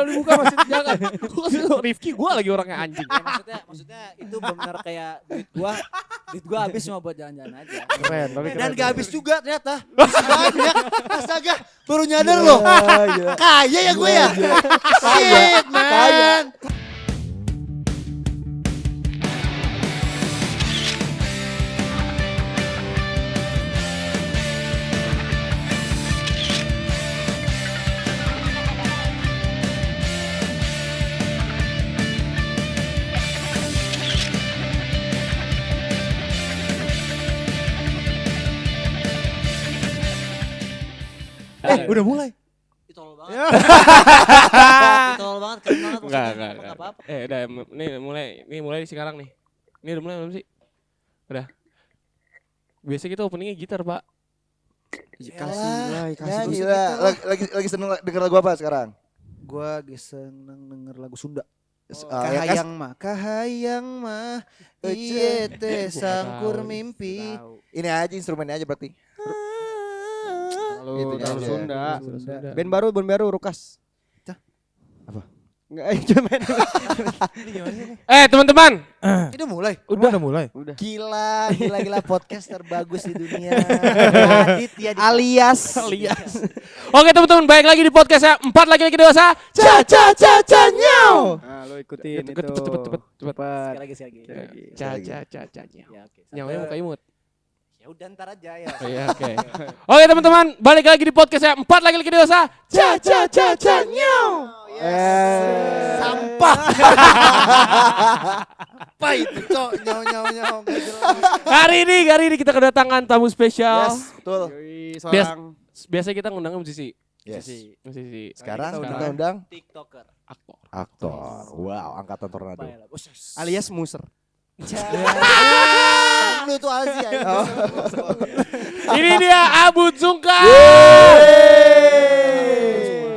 dibuka maksudnya jangan. Rifki gue lagi orangnya anjing. Ya, maksudnya itu benar kayak duit gua habis cuma buat jalan-jalan aja. Keren, tapi Dan gak habis juga ternyata. Masih banyak. Astaga, baru nyadar loh. Kaya ya gue ya. Shit, man. Udah mulai. Tolol banget. Tolol banget, keren banget maksudnya. Enggak. Apa-apa. Udah nih mulai sekarang nih. Ini udah mulai belum sih? Udah. Biasa kita openingnya gitar, Pak. Kasih lah. Lagi seneng denger lagu apa sekarang? Gua lagi seneng denger lagu Sunda. Kahayang mah iye teh sangkur mimpi. Ini aja instrumennya aja berarti. Gitu aja. Sunda. Band Band baru Rukas. Apa? Enggak, cuma Teman-teman. Ini udah mulai. Udah mulai. Gila podcast terbagus di dunia. Aditya Alias. Oke teman-teman, baik lagi di podcast ya. 4 laki-laki dewasa. nyaw. Nah, lo ikutin itu. Cepet. Sekali lagi. Ca. Ya, oke. Nyawanya muka imut. Ya udah ntar aja ya. Iya, oke. Oke teman-teman, balik lagi di podcast ya. 4 laki-laki dewasa. nyaw. Sampah. Apa itu, Cok? Nyaw. Hari ini kita kedatangan tamu spesial. Yes, betul. Biasa kita ngundang musisi. Yes. Musisi. Sekarang kita undang TikToker. aktor. Wow, angkatan tornado. Alias Muser. Lu tuh Azi ya. Ini dia Abun Sungkar.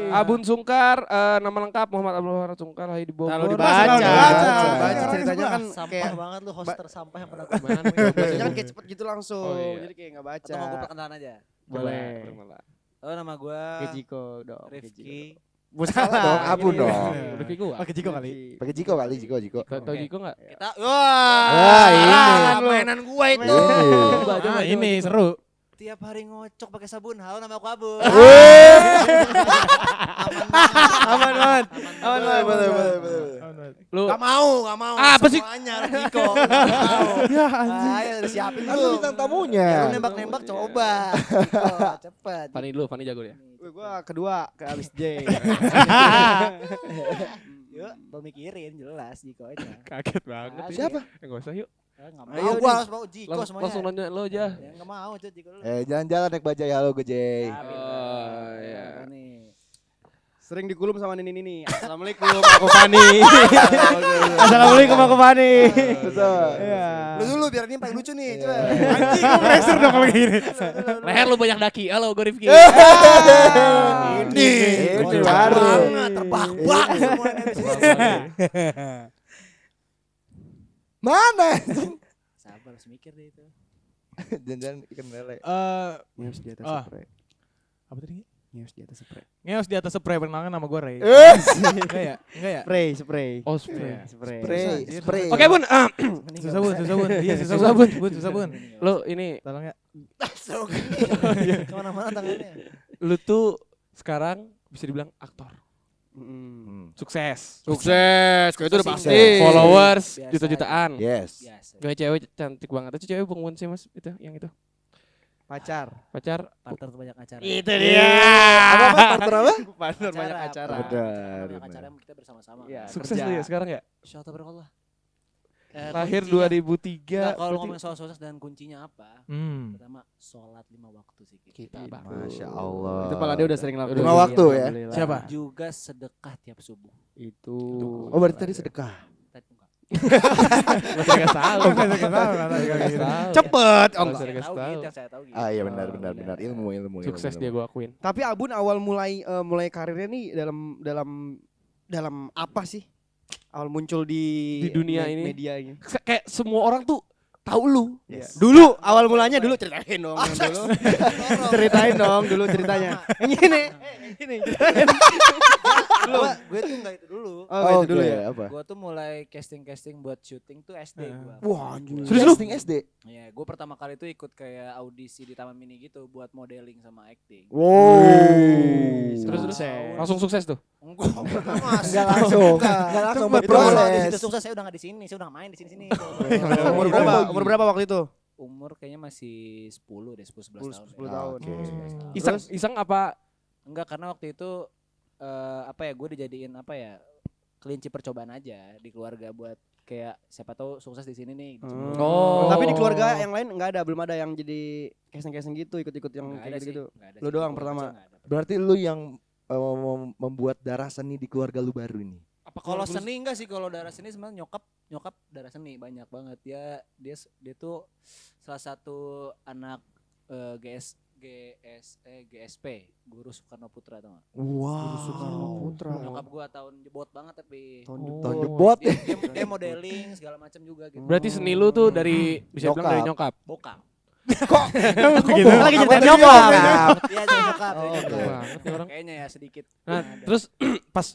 Abun Sungkar, nama lengkap Muhammad Abdul Sungkar, lahir di Bogor. Kalau dibaca ceritanya kan sampah kayak banget lu, host tersampah yang pernah bacanya kan kayak cepet gitu langsung. Oh, iya. Jadi kayak enggak baca. Atau mau gue perkenalan aja? Boleh. Nama gue Jiko dong. Rifki. Salah dong, Abun dong. Rifki gua. Pakai Jiko kali. Pakai Jiko. Tahu Jiko enggak? Kita Ini. mainan gue itu. Coba. Ini seru. Tiap hari ngocok pakai sabun. Halo, nama aku Abun. Aman banget. Lu Gak mau. Apa sih? Semuanya Jiko. Ya anjing. Ayo udah siapin Kan dulu. lu bintang tamunya. Ya, lu nembak-nembak coba. Jiko, cepet. Fani jago dia. Gua kedua ke abis J. Yuk, lo mikirin jelas Jiko aja. Kaget banget. Ah, siapa? Enggak usah yuk. Enggak Ayo, mau, gua nih. harus mau Jiko semuanya. Langsung nanya lo aja. Ya enggak mau, Jiko dulu. Jalan-jalan naik bajai. Halo Gejay. Oh, iya. Nih. Sering dikulum sama Nini. Assalamualaikum, aku Fani. Assalamualaikum, aku Fani. Betul. Iya. Lu dulu biar ini yang paling lucu nih. Coba. Anjing, gue pressure dong kalau gini. Leher lu banyak daki. Halo, gue Rifki. Ini baru. Terbak-bak semuanya. Mana? Sabar, harus mikir deh itu. Jangan ikan lele. Ngeus di atas Ah. spray. Apa tadi? Ngeus di atas spray. Ngeos di atas spray, perkenalkan nama gue Ray. Enggak ya? Spray. Oh, spray. Spray. Oke, Bun. Susah bun. Iya Susah, Bun. Susah bun. Lu ini Tolong ya. Kemana-mana tangannya. lu tuh sekarang bisa dibilang aktor. Sukses. Kayak itu udah pasti. Followers Biasa. juta-jutaan. Yes. Biasa. Gak cewek cantik banget. Itu cewek pengen sih Mas itu, yang itu. Pacar. Pacar. Partner tuh banyak acara. Itu dia. Apa partner apa? Partner banyak acara. Banyak acara yang kita bersama-sama. Iya. Sukses kerja. lu ya sekarang ya? Insyaallah barakallah. Lahir Kuncinya- 2003. Nah, kalau berarti- ngomongin soal sukses dan kuncinya apa? Pertama, sholat 5 waktu sih kita. Masya Allah. Itu pala dia udah sering lakukan. 5 waktu ya? Alhamdulillah. Siapa? Juga sedekah tiap subuh. Itu. Oh berarti tadi sedekah. Tadi enggak. Masih dikasih tahu. Cepet. Oh, Masih enggak. dikasih Tahu tahu. gitu yang saya tahu gitu. Ah iya benar. Ilmu. Sukses dia gua akuin. Tapi Abun awal mulai karirnya nih dalam apa sih? Awal muncul di dunia ini. media ini. Kayak semua orang tuh tahu lu. Yes. Dulu awal mulanya ceritain dong dulu. Ceritain dong dulu ceritanya. Yang ini. Gue Oh, itu dulu Oke, ya. apa? Gue tuh mulai casting buat syuting tuh SD gue. Wah, anjir. Serius lu? Casting SD. Iya, gue pertama kali tuh ikut kayak audisi di Taman Mini gitu buat modeling sama acting. Wow. Terus Sukses. langsung sukses tuh. Enggak langsung. Enggak langsung Itu berproses. Kalau di proses. situ sukses saya udah enggak di sini, saya udah main di sini-sini. Umur berapa? Umur berapa waktu itu? Umur kayaknya masih 10 deh, 10 11 tahun. 10 tahun. Oke. 11 tahun. Iseng apa? Enggak, karena waktu itu apa ya, gue dijadiin apa ya, kelinci percobaan aja di keluarga buat kayak siapa tahu sukses di sini nih. Oh. Tapi di keluarga yang lain enggak ada, belum ada yang jadi casting gitu, ikut-ikut yang Nggak kayak ada sih, gitu. nggak ada Lu sih. doang Gua pertama. aja nggak ada. Berarti lu yang membuat darah seni di keluarga lu baru ini. Apa Kalau seni enggak sih, kalau darah seni sebenarnya nyokap darah seni banyak banget. Dia tuh salah satu anak GSP, Guru Soekarno Putra, tau gak? Wow. Putra. Nyokap gua tahun jebot banget tapi Tahun jebot ya. dia modeling segala macam juga gitu. Berarti seni lu tuh dari bisa bilang dari nyokap. Bokap. Gitu. Lagi Apa cerita tadi nyokap. nyokap? Iya, jadi bokap. Oh, ya, oke. gitu. Banget nih orang. Kayaknya ya sedikit. Nah, ada. terus pas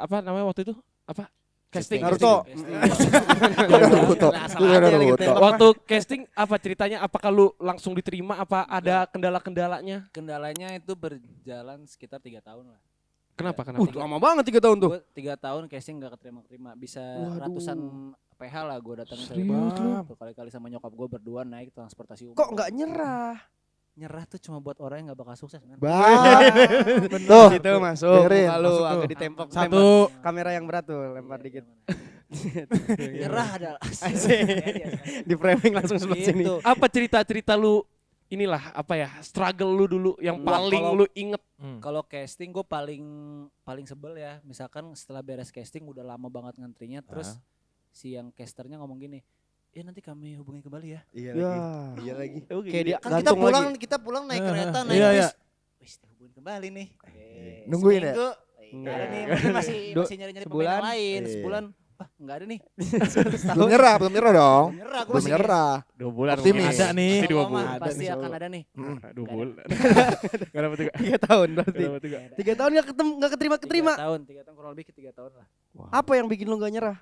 apa namanya waktu itu? Apa? Casting. Naruto. Naruto. Naruto. Waktu casting apa ceritanya? Apakah lu langsung diterima? Apa ada kendala-kendalanya? Kendalanya itu berjalan sekitar 3 tahun lah. Kenapa? Lama banget 3 tahun tuh. Gue 3 tahun casting gak keterima-terima. Bisa Waduh. ratusan PH lah gue datangin sampai Serius lu? berkali-kali sama nyokap gue berdua naik transportasi umum. Kok enggak nyerah? Nyerah tuh cuma buat orang yang gak bakal sukses, men. Tuh. Itu masuk. dengerin. Muka lu Masuk agak tuh. ditempok. Satu. Kamera yang berat tuh, lempar Iya, dikit. gimana? Nyerah adalah Di framing langsung sebelah sini. Gitu. Apa cerita-cerita lu inilah apa ya? Struggle lu dulu yang Wah, paling kalau- lu inget. Kalau casting gue paling sebel ya. Misalkan setelah beres casting udah lama banget ngantrinya, terus si yang casternya ngomong gini, ya nanti kami hubungi kembali ya. Iya Ya. lagi. Iya lagi. Kayak dia Kan kita gantung pulang, lagi. kita pulang naik kereta, naik Iya, bis. iya. Wis, hubungin kembali nih. Nungguin ya? Seminggu, nggak ada nih, mungkin masih nyari-nyari pemain sebulan? yang lain. Iya. Sebulan, wah nggak ada nih. Belum nyerah dong. Nyerah, gue Belum masih nyerah. 2 bulan Optimis. mungkin. Ada nih. Pasti 2 ngomong, bulan. pasti insya akan Allah. ada nih. 2 bulan. Gak dapet juga. 3 tahun berarti. Gak dapet juga. 3 tahun enggak keterima. 3 tahun kurang lebih ke 3 tahun lah. Apa yang bikin lu enggak nyerah?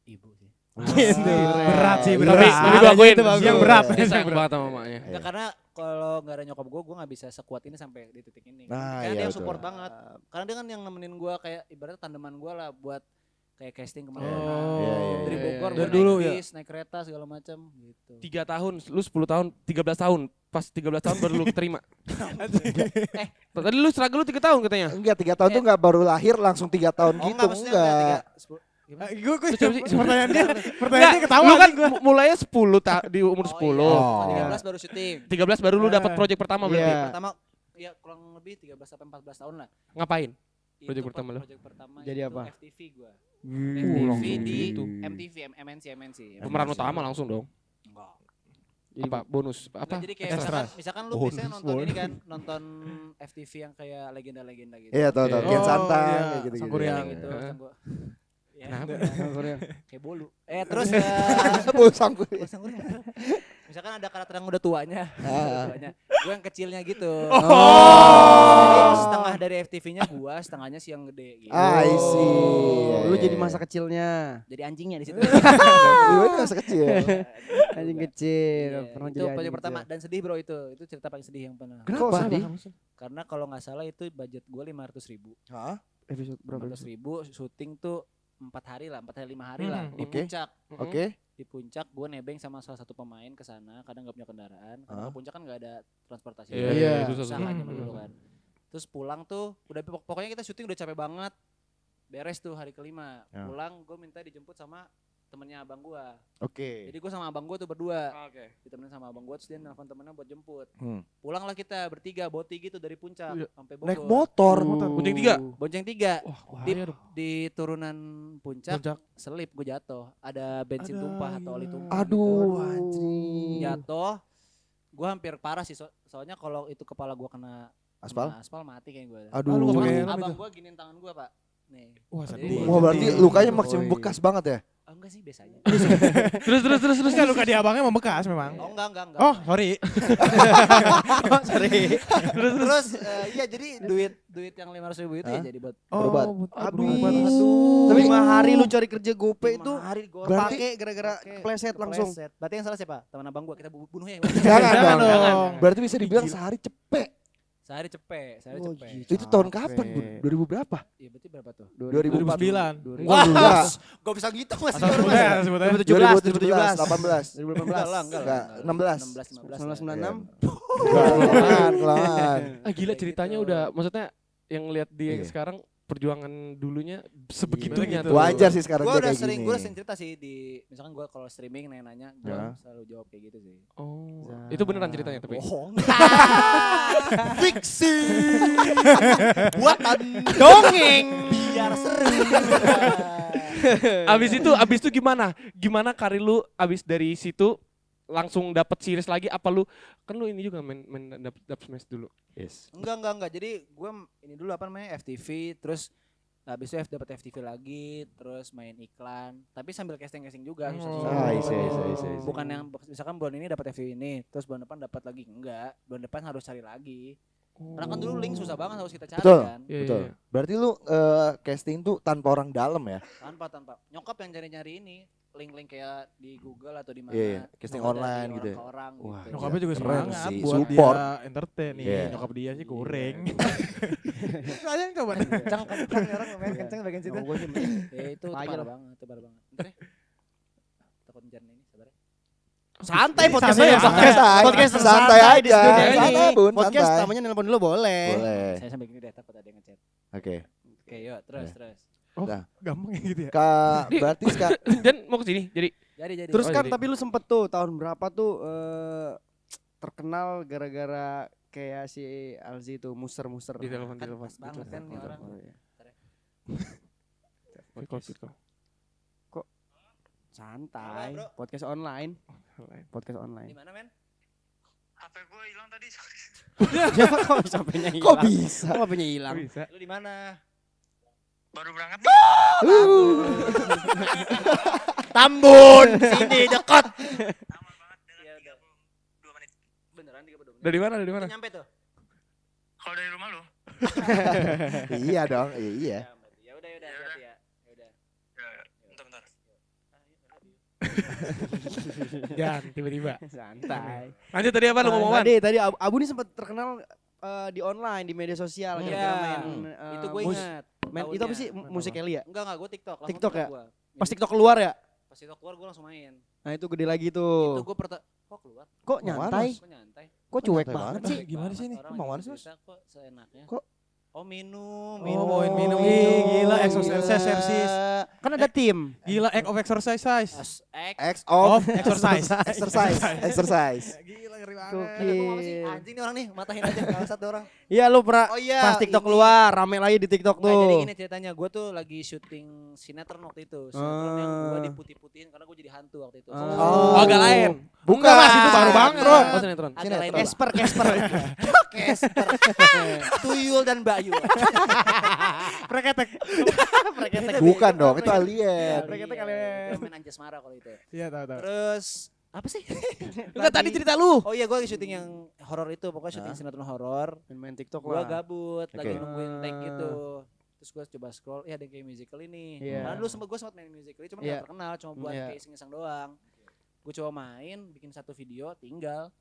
Ibu sih. Berat sih, Tapi berat. gue akuin Itu bagus. Yang berat. Dia sayang banget sama mamanya. Enggak, karena kalau nggak ada nyokap gue nggak bisa sekuat ini sampai di titik ini. Nah, Karena iya, dia betul. support banget. Karena dia kan yang nemenin gue kayak ibaratnya tandeman gue lah buat kayak casting kemana. Iya, iya, Dari iya, Bogor iya. gue Dari dulu, naik ya. bis, naik kereta segala macam gitu. 3 tahun, lu 10 tahun, 13 tahun. Pas 13 tahun baru lu keterima. Tadi lu struggle lu 3 tahun katanya. Enggak, 3 tahun tuh enggak baru lahir langsung 3 tahun Oh, gitu, maksudnya enggak. 3, 10, gimana? Gue Lu coba sih. pertanyaannya ketawa lu kan nih gua. mulainya 10 di umur 10. Oh. Iya. 13 baru syuting. 13 baru lu dapat project pertama berarti. Iya. Pertama ya kurang lebih 13 sampai 14 tahun lah. Ngapain? Itu Project pertama lo? Project pertama Jadi itu apa? FTV gue. langsung FTV di gitu. MTV, MNC. Pemeran utama langsung dong. Enggak. Apa bonus? Apa? Enggak, jadi kayak Extra. misalkan lu Bonus, biasanya nonton ini kan, nonton FTV yang kayak legenda-legenda gitu. Iya, tahu tahu. Oh, Kian Santang iya. kayak gitu-gitu. Sangkuriang. Kayak gitu. Heeh. terus gua- Ya, Kenapa? kayak bolu. Terus Sangkuriang. misalkan ada karakter yang udah tuanya, gue yang kecilnya gitu. Oh. Jadi setengah dari FTV-nya gua, setengahnya si yang gede gitu. I see. Lu jadi masa kecilnya. Jadi anjingnya di situ. Lu itu masa kecil. Anjing kecil. Iya, Pernah itu jadi project anjing pertama kecil. dan sedih bro itu cerita paling sedih yang pernah. Kenapa? Kok sedih? Karena kalau nggak salah itu budget gue 500.000. Hah? Episode berapa? 500.000 syuting tuh 4 hari lah, 4 hari 5 hari lah di Oke. puncak. Oke. Di puncak gue nebeng sama salah satu pemain ke sana, kadang nggak punya kendaraan. Karena Hah? ke puncak kan nggak ada transportasi. Iya, Iya. itu Susah susah. kan zaman dulu kan. Terus pulang tuh udah pokoknya kita syuting udah capek banget. Beres tuh hari kelima. Ya. Pulang gue minta dijemput sama temennya abang gue. Oke. Jadi gue sama abang gue tuh berdua. Oke. Ditemenin sama abang gue, terus dia nelfon temennya buat jemput. Hmm. Pulanglah kita bertiga boti gitu dari puncak sampai Bogor. Naik motor. Bonceng 3. Bonceng 3. Wah, Di, bahaya dong. di turunan puncak, Puncak. selip gue jatuh. Ada bensin tumpah atau oli tumpah. Aduh, gitu. anjing. Jatuh. Gue hampir parah sih. Soalnya kalau itu kepala gue kena Aspal? aspal mati kayak gue. Aduh. pakai Cuma helm abang itu? gue giniin tangan gue pak. Nih. Wah, Jadi sedih. Wah, berarti lukanya Oi. masih membekas banget ya? enggak sih biasa aja. Terus. Enggak, luka di abangnya membekas memang. Oh enggak. Oh, sorry. Sorry. Terus iya jadi duit yang 500.000 itu ya jadi buat Berobat. Habis. 5 hari lu cari kerja GoPay itu 5 hari gua pakai gara-gara kepleset langsung. Berarti yang salah siapa? Teman abang gua, kita bunuh ya. Jangan dong. dong. Berarti bisa dibilang sehari cepet. Sehari cepet. Oh, gitu. Itu tahun kapan, Bun? 2000 berapa? Iya berarti berapa tuh? 2009. Wah, enggak. Gua bisa gitu Mas. Sebetulnya. 2017, 18. 2018. Enggak. 16. 16 15. 1996. Kelangan. Gila ceritanya udah, maksudnya yang lihat dia yang Iya. sekarang perjuangan dulunya sebegitunya Gitu. tuh. Wajar sih sekarang Gue dia udah kayak sering gini. cerita sih di misalkan gue kalau streaming nanya gue Ya. selalu jawab kayak gitu sih. Oh, itu beneran ceritanya tapi. Bohong. Fiksi. Buatan Dongeng. Biar seru. Abis itu gimana? Gimana karir lu abis dari situ langsung dapat series lagi apa lu kan lu ini juga main dap smash dulu. Yes. Enggak. Jadi gue ini dulu apa namanya FTV terus habis itu dapat FTV lagi terus main iklan tapi sambil casting juga susah-susah. Iya. Bukan yang misalkan bulan ini dapat FTV ini terus bulan depan dapat lagi enggak. Bulan depan harus cari lagi. Karena kan dulu link susah banget harus kita cari Betul. kan. Iya, Betul. iya. Berarti lu casting tuh tanpa orang dalam ya? Tanpa nyokap yang cari-nyari ini link-link kayak di Google atau di mana. Iya, casting Nyokap online dari gitu ya. orang ke orang Wah, gitu. Nyokapnya juga Keren semangat sih, buat support. dia entertain nih. Iya. Nyokap dia sih goreng. Kalian coba. Kencang orang lumayan kencang bagian situ. Oh, gua sih Ya itu Aja parah lah. banget, itu parah banget. Bentar ya. Takut ngejar ini, sabar ya. Santai podcastnya Santai, ya. santai. Podcast Santai santai di aja. dunia ini. Santai, Bun, Podcast santai. namanya nelpon dulu boleh. Boleh. Saya sampai gini deh takut ada yang ngechat. Oke. Oke, yuk terus. Oh, Nah. gampang ya gitu ya. Berarti sekarang Dan mau ke sini jadi Jadi. Terus Oh, kan jadi- tapi lu sempet tuh tahun berapa tuh terkenal gara-gara kayak si Alzi tuh muser-muser. di telepon Kan telepon. pas banget kan nih orang. Oh, iya. Santai. Halo, bro. Podcast online. Podcast Di online. mana, men? HP gue hilang tadi. Kok bisa HP-nya hilang? kok bisa? Kok HP-nya hilang? Bisa. Lu di mana? Baru berangkat nih. Tambun, sini dekat. Lama banget Iya, dengan udah. 32 menit. Beneran 32 menit. Dari mana? Dari mana? Nyampe tuh. Kalau dari rumah lu? Iya dong, iya. Ya udah, hati-hati ya. Ya udah. Ya, bentar. Jangan tiba-tiba. Santai. Lanjut tadi apa lu ngomong apaan? Tadi Abu nih sempat terkenal di online, di media sosial. Iya. Gara-gara main, Itu gue ingat. main itu apa sih? Musik Eli ya? Enggak, gue TikTok. Langsung TikTok ya? gua. Pas TikTok keluar ya? Pas TikTok keluar gue langsung main. Nah itu gede lagi Itu tuh. gue kok keluar? Kok nyantai? Kok nyantai? Kok cuek nyantai banget banget sih? Gimana sih ini? Orang Mau lagi mana sih, Mas? cerita Kok seenaknya? Kok? Oh minum. Oh, bawain minum. Ih, gila exercise. Kan ada tim. Gila act of exercise. X of exercise. exercise. Gila ngeri Ada gua apa sih? Anjing nih orang nih, matahin aja kalau satu orang. Iya lu pernah Oh iya. pas TikTok ini. keluar rame lagi di TikTok Nggak, jadi tuh. gini ceritanya, gue tuh lagi syuting sinetron waktu itu. Sinetron yang gue diputih-putihin karena gue jadi hantu waktu itu. Oh. Oh, agak lain. Bukan, Mas, itu baru banget. Sinetron. Oh, sinetron. Agak lain. Sinetron. Casper. Casper. Tuyul dan Bayu. Preketek. Bukan dong, itu alien. Mereka Iya, kalian. gue main Anjasmara kalau itu. Iya, tahu. Terus apa sih? Enggak tadi cerita lu. Oh iya, gue lagi syuting yang horor itu, pokoknya syuting sinetron horor. Main TikTok Gue lah. gabut, lagi Oke. nungguin tag gitu. Terus gue coba scroll, ya ada yang kayak musical ini. Iya. Karena dulu gue sempat main musical ini, cuma Iya. gak terkenal, cuma buat Iya. kayak iseng-iseng doang. Gue coba main, bikin satu video, tinggal.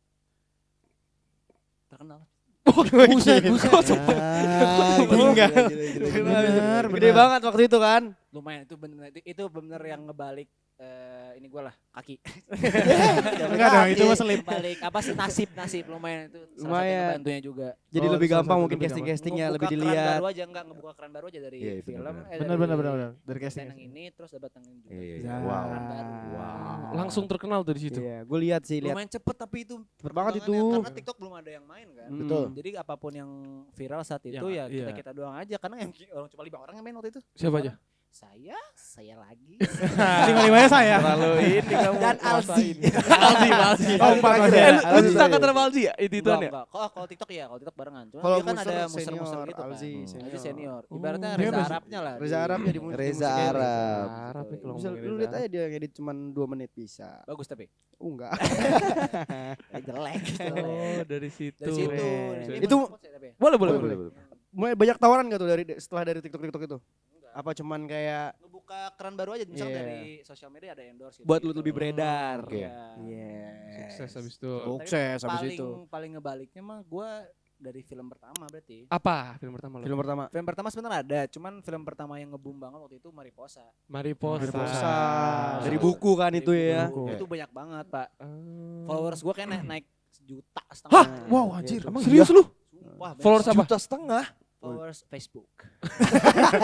Terkenal. Buset. Tinggal. Bener, gede banget waktu itu kan. Lumayan, itu bener yang ngebalik ini gue lah, kaki. Enggak dong, itu mah selip. Balik apa sih nasib lumayan itu salah satu yang Lumayan. ngebantunya juga. Jadi Oh, lebih salah gampang satu mungkin lebih gampang. casting-castingnya lebih Ngebuka keran dilihat. baru aja, enggak ngebuka keran baru aja dari Iya, itu film. benar. Benar. Dari casting. Yang ini terus dapat yang ini juga. Iya. Wow. Keran baru. Langsung terkenal tuh di situ. Iya, gue lihat sih, lihat. Lumayan cepet tapi itu Cepet banget itu. perkembangannya, karena TikTok belum ada yang main kan. Hmm. Betul. Jadi apapun yang viral saat itu Yang- ya iya. kita doang aja karena yang orang cuma 5 orang yang main waktu itu. Siapa aja? Saya lagi. 5-5 saya. Terlalu ini kamu. Dan Alzi. Alzi. Oh, 4 masih. Lu disangka sama Alzi ya? Itu-ituan ya? Enggak. Kalau TikTok ya, kalau TikTok barengan. Cuma Kalau dia kan Muser ada senior, muser-muser gitu kan. Alzi Alzi senior. senior. Ibaratnya Dia Reza masih- Arabnya lah. Reza Arab jadi musik. Reza Arab. Arab nih kalau Bisa, ngomongin lu Reza. lihat aja dia ngedit cuma 2 menit bisa. Bagus tapi. Enggak. Jelek. Oh, dari situ. Dari situ. Keren. Dia Itu- mau sponsor ya, tapi? boleh, boleh, Boleh, boleh. Mulai banyak tawaran gak tuh setelah dari TikTok itu? Apa cuman kayak Ngebuka keran baru aja misalnya Iya. dari sosial media ada endorse gitu. buat lu lebih beredar? Oke. Iya. Sukses habis itu. Sukses habis paling, itu. Paling ngebaliknya mah gue dari film pertama berarti. Apa film pertama lu? Film pertama. Film pertama sebenarnya ada, cuman film pertama yang nge-boom banget waktu itu Mariposa. Mariposa. Mariposa. Dari Dari buku kan itu ya. Buku. Itu banyak banget, Pak. Ah. Followers gue kayak naik 1,5 juta. Hah? Wow, anjir. Gitu. Emang Serius lu? Sumpah, banyak. Followers apa? 1,5 juta. Followers Facebook.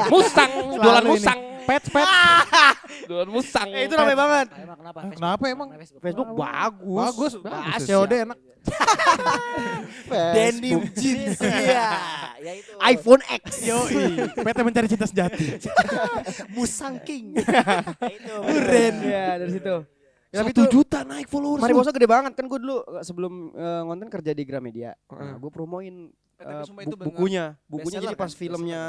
Mustang, jualan ini. Mustang. Pet. Jualan Mustang. Itu rame banget. Emang kenapa? Kenapa emang? Facebook bagus. Bagus. COD enak. Denim jeans. Iya, ya itu. iPhone X. Yoi. PT mencari cinta sejati. Musang King. Ya itu. Keren ya dari situ. Ya, tapi 1 itu juta naik followers. Mariposa gede banget kan gue dulu sebelum ngonten kerja di Gramedia. Heeh. Gue promoin Tapi sumpah itu bener bukunya bestseller jadi pas kan? filmnya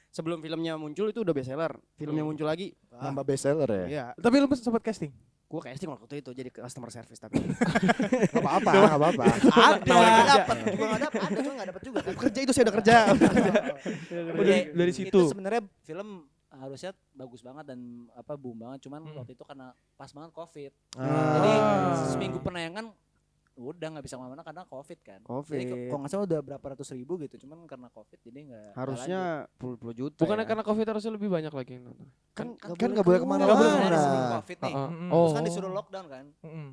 sebelum filmnya muncul itu udah bestseller. Filmnya muncul lagi. Nambah bestseller ya. Iya, Tapi lu sempat casting? gue casting waktu itu jadi customer service tapi Enggak apa-apa, enggak apa-apa. ada dapat juga enggak dapat, ada juga enggak dapat juga. kerja itu saya udah kerja. Oh, dari situ. Itu sebenarnya film harusnya bagus banget dan boom banget, cuman waktu itu karena pas banget Covid. Jadi seminggu penayangan udah nggak bisa kemana-mana karena Covid kan. Covid. Jadi kalau nggak salah udah berapa ratus ribu gitu, cuman karena Covid jadi nggak. Harusnya puluh juta. Bukannya ya. karena Covid harusnya lebih banyak lagi yang nonton. Kan enggak boleh Nggak boleh kemana-mana. sebelum Covid nih. Heeh. Terus Oh. kan disuruh lockdown kan,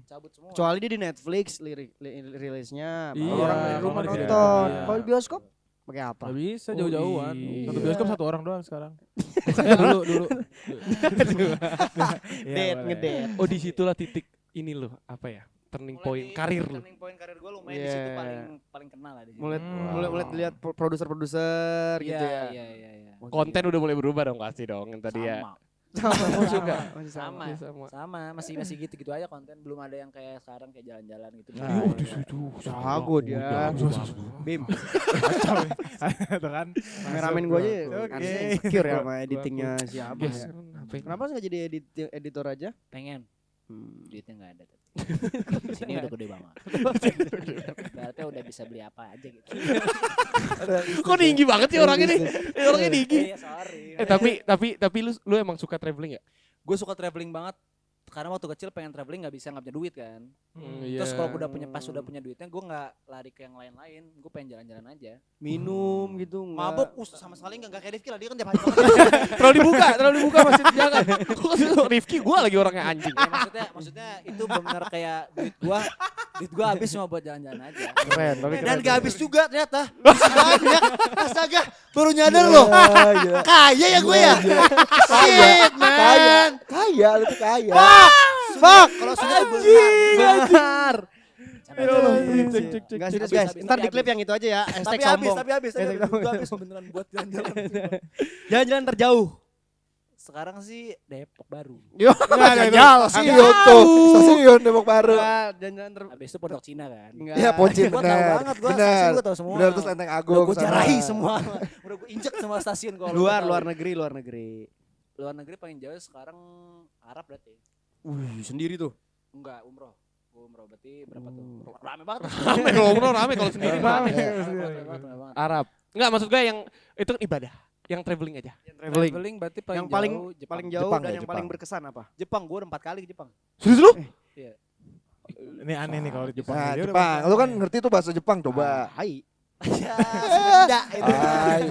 cabut semua. Kecuali dia di Netflix rilisnya, Iya, orang dari rumah kalau di nonton. iya. Kalau di bioskop pakai apa? Gak bisa Oh, jauh-jauhan. iya. Satu bioskop 1 orang doang sekarang. dulu. Dead, ngedet. Oh, disitulah titik ini loh, apa ya? Turning point karir lu. Turning point karir gue lumayan di situ Yeah. paling kenal lah di situ. Mulai lihat produser-produser Iya, gitu ya. Iya. Konten udah mulai berubah dong pasti dong yang tadi ya. Sama. Sama juga. Sama. Iya, sama. Sama, masih gitu-gitu aja konten, belum ada yang kayak sekarang kayak jalan-jalan gitu. Nah, Jago dia. Bim. Tuh kan. Kameramen gue aja Oke. insecure ya sama editingnya siapa Guys, ya. apa yang- Kenapa sih gak jadi editor aja? Pengen, Hmm. duitnya nggak ada. Sini udah gede banget. Berarti udah bisa beli apa aja gitu. Kok tinggi banget sih orang ini? Orangnya tinggi. Iya, sorry. Tapi lu emang suka traveling ya? Gue suka traveling banget. Karena waktu kecil pengen traveling nggak punya duit kan. Iya. Terus kalau udah punya duitnya, gue nggak lari ke yang lain-lain. Gue pengen jalan-jalan aja. Minum gitu enggak. Mabok sama sekali nggak kayak Rifki lah, dia kan tiap hari makan. terlalu dibuka masih jangan. Kok Rifki gua lagi orangnya anjing. Ya, maksudnya itu benar kayak duit gua habis cuma buat jalan-jalan aja. Keren, tapi Dan keren. gak habis juga ternyata. Masih banyak. Astaga, baru nyadar loh. Kaya ya gue ya. Shit, man. Kaya, lu tuh kaya. Fuck. Kalau sudah Benar. Cek. Gak serius Habis, guys. habis, Ntar tapi di clip habis. yang itu aja ya. Hashtag tapi habis, sombong. duit gua habis beneran buat jalan-jalan. Jalan-jalan terjauh. Sekarang sih Depok baru. Yo, Stasiun tuh. Stasiun Depok Baru. Jalan-jalan Habis itu Pondok Cina kan. Enggak. Iya, Pocin Gua tahu benar. banget, gua Benar. stasiun gua tahu semua. Benar, terus Lenteng Agung. Udah gue sana. jarahi semua. Udah gue injek semua stasiun kalau Luar negeri. luar negeri paling jauh sekarang Arab berarti. Wih, sendiri tuh. Enggak, umroh. Gua umroh berarti berapa tuh? Rame banget. Rame kalau umroh rame kalau sendiri rame. Rame banget. Arab. Enggak, maksud gue yang itu kan ibadah. Yang traveling aja. Traveling berarti paling Yang paling jauh Jepang. paling jauh Jepang dan ya, yang Jepang. paling berkesan apa? Jepang, gue udah 4 kali ke Jepang. Serius lu? Ini aneh nih kalau di Jepang. Nah, Dia udah Jepang. pasti Lu kan aneh. ngerti tuh bahasa Jepang, coba. Hai. Ya, Sunda itu. Hai.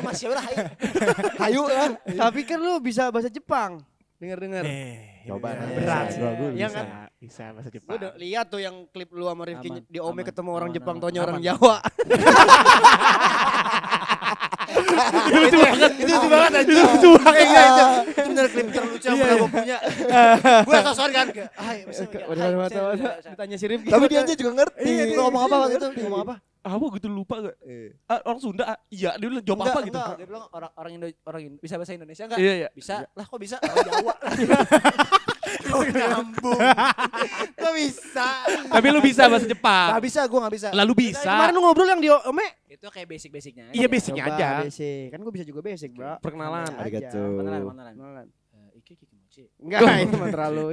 Masih udah hai. Hayu lah. Tapi kan lu bisa bahasa Jepang. Dengar-dengar. Nih, Coba, ini nah, berat. bisa. Gua Iya bisa. kan? Bisa bahasa Lu Jepang. udah lihat tuh yang klip lu sama Rifki Aman, di Ome aman, ketemu orang aman, Jepang, aman. taunya orang Aman. Jawa. Lucu banget. Itu lucu banget aja. Lucu banget. Itu bener klip terlucu yang pernah gue punya. Gue sosor kan. Hai, Bisa, Ditanya si Rifki. Tapi dia aja juga ngerti. Lu ngomong apa waktu itu? Dia ngomong apa? Apa gitu lupa gak? Orang Sunda, iya dia bilang jawab apa gitu. Enggak, dia bilang orang Indo bisa bahasa Indonesia enggak? Iya, iya. Bisa. Lah kok bisa? Orang Jawa. Nyambung. Gak bisa. Tapi lu bisa bahasa Jepang. Gak bisa, gue gak bisa. Lalu bisa. Kemarin lu ngobrol yang di Ome. Itu kayak basic-basicnya. Iya basicnya aja. Basic. Kan gue bisa juga basic, Bro. Perkenalan. Arigato. Kenalan. Iki kimochi. Enggak, itu mah terlalu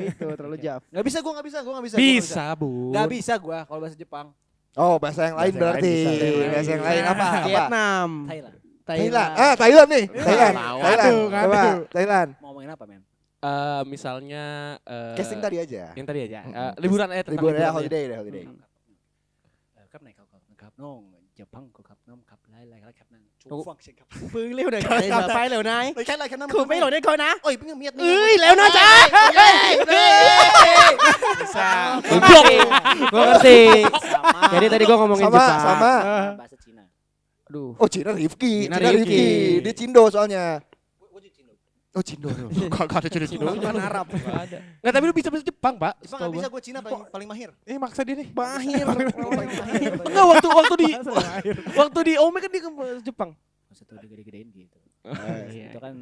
jauh. Gak bisa, gue gak bisa, gue gak bisa. Bisa, Bu. Enggak bisa gua kalau bahasa Jepang. Oh, bahasa yang lain Bahasa yang berarti. lain bisa. Bahasa yang lain apa? Vietnam. Thailand. Thailand. Thailand nih. Thailand. Lawan. Thailand. Aduh, Coba, Thailand. Mau ngomongin apa, men? Misalnya Casting tadi aja. yang tadi aja. Liburan aja tentang Libur ya, liburan aja. holiday deh, holiday. Kap này kap nong Jepang ko kap nom kap lai lai kap nang chu Ủa? phang xin kap. ปืนเร็วหน่อยกลับไปเร็วนาย Lấy cái này, cái năm. คือไม่หล่นได้ก่อนนะ Ôi, bây giờ miệt เอ้ยเร็วนะจ๊ะ Goblok. Gua ngerti. Sama. Jadi tadi gua ngomongin Sama, Jepang. sama. Bahasa Cina. Aduh. Oh, Cina Rifki. Cina Cina Rifki. Rifki. Dia Cindo soalnya. Gua jadi Cina. Oh, Cindo. Kagak ada cerita Cina. Bukan Arab. Nggak, tapi lu bisa bahasa Jepang, Pak. Jepang Setahu gak bisa, gua. gue Cina paling mahir. Maksa dia nih. Mahir. Enggak, waktu di Ome kan dia ke bahasa Jepang. Maksud tuh digede-gedein gitu. Iya. Itu kan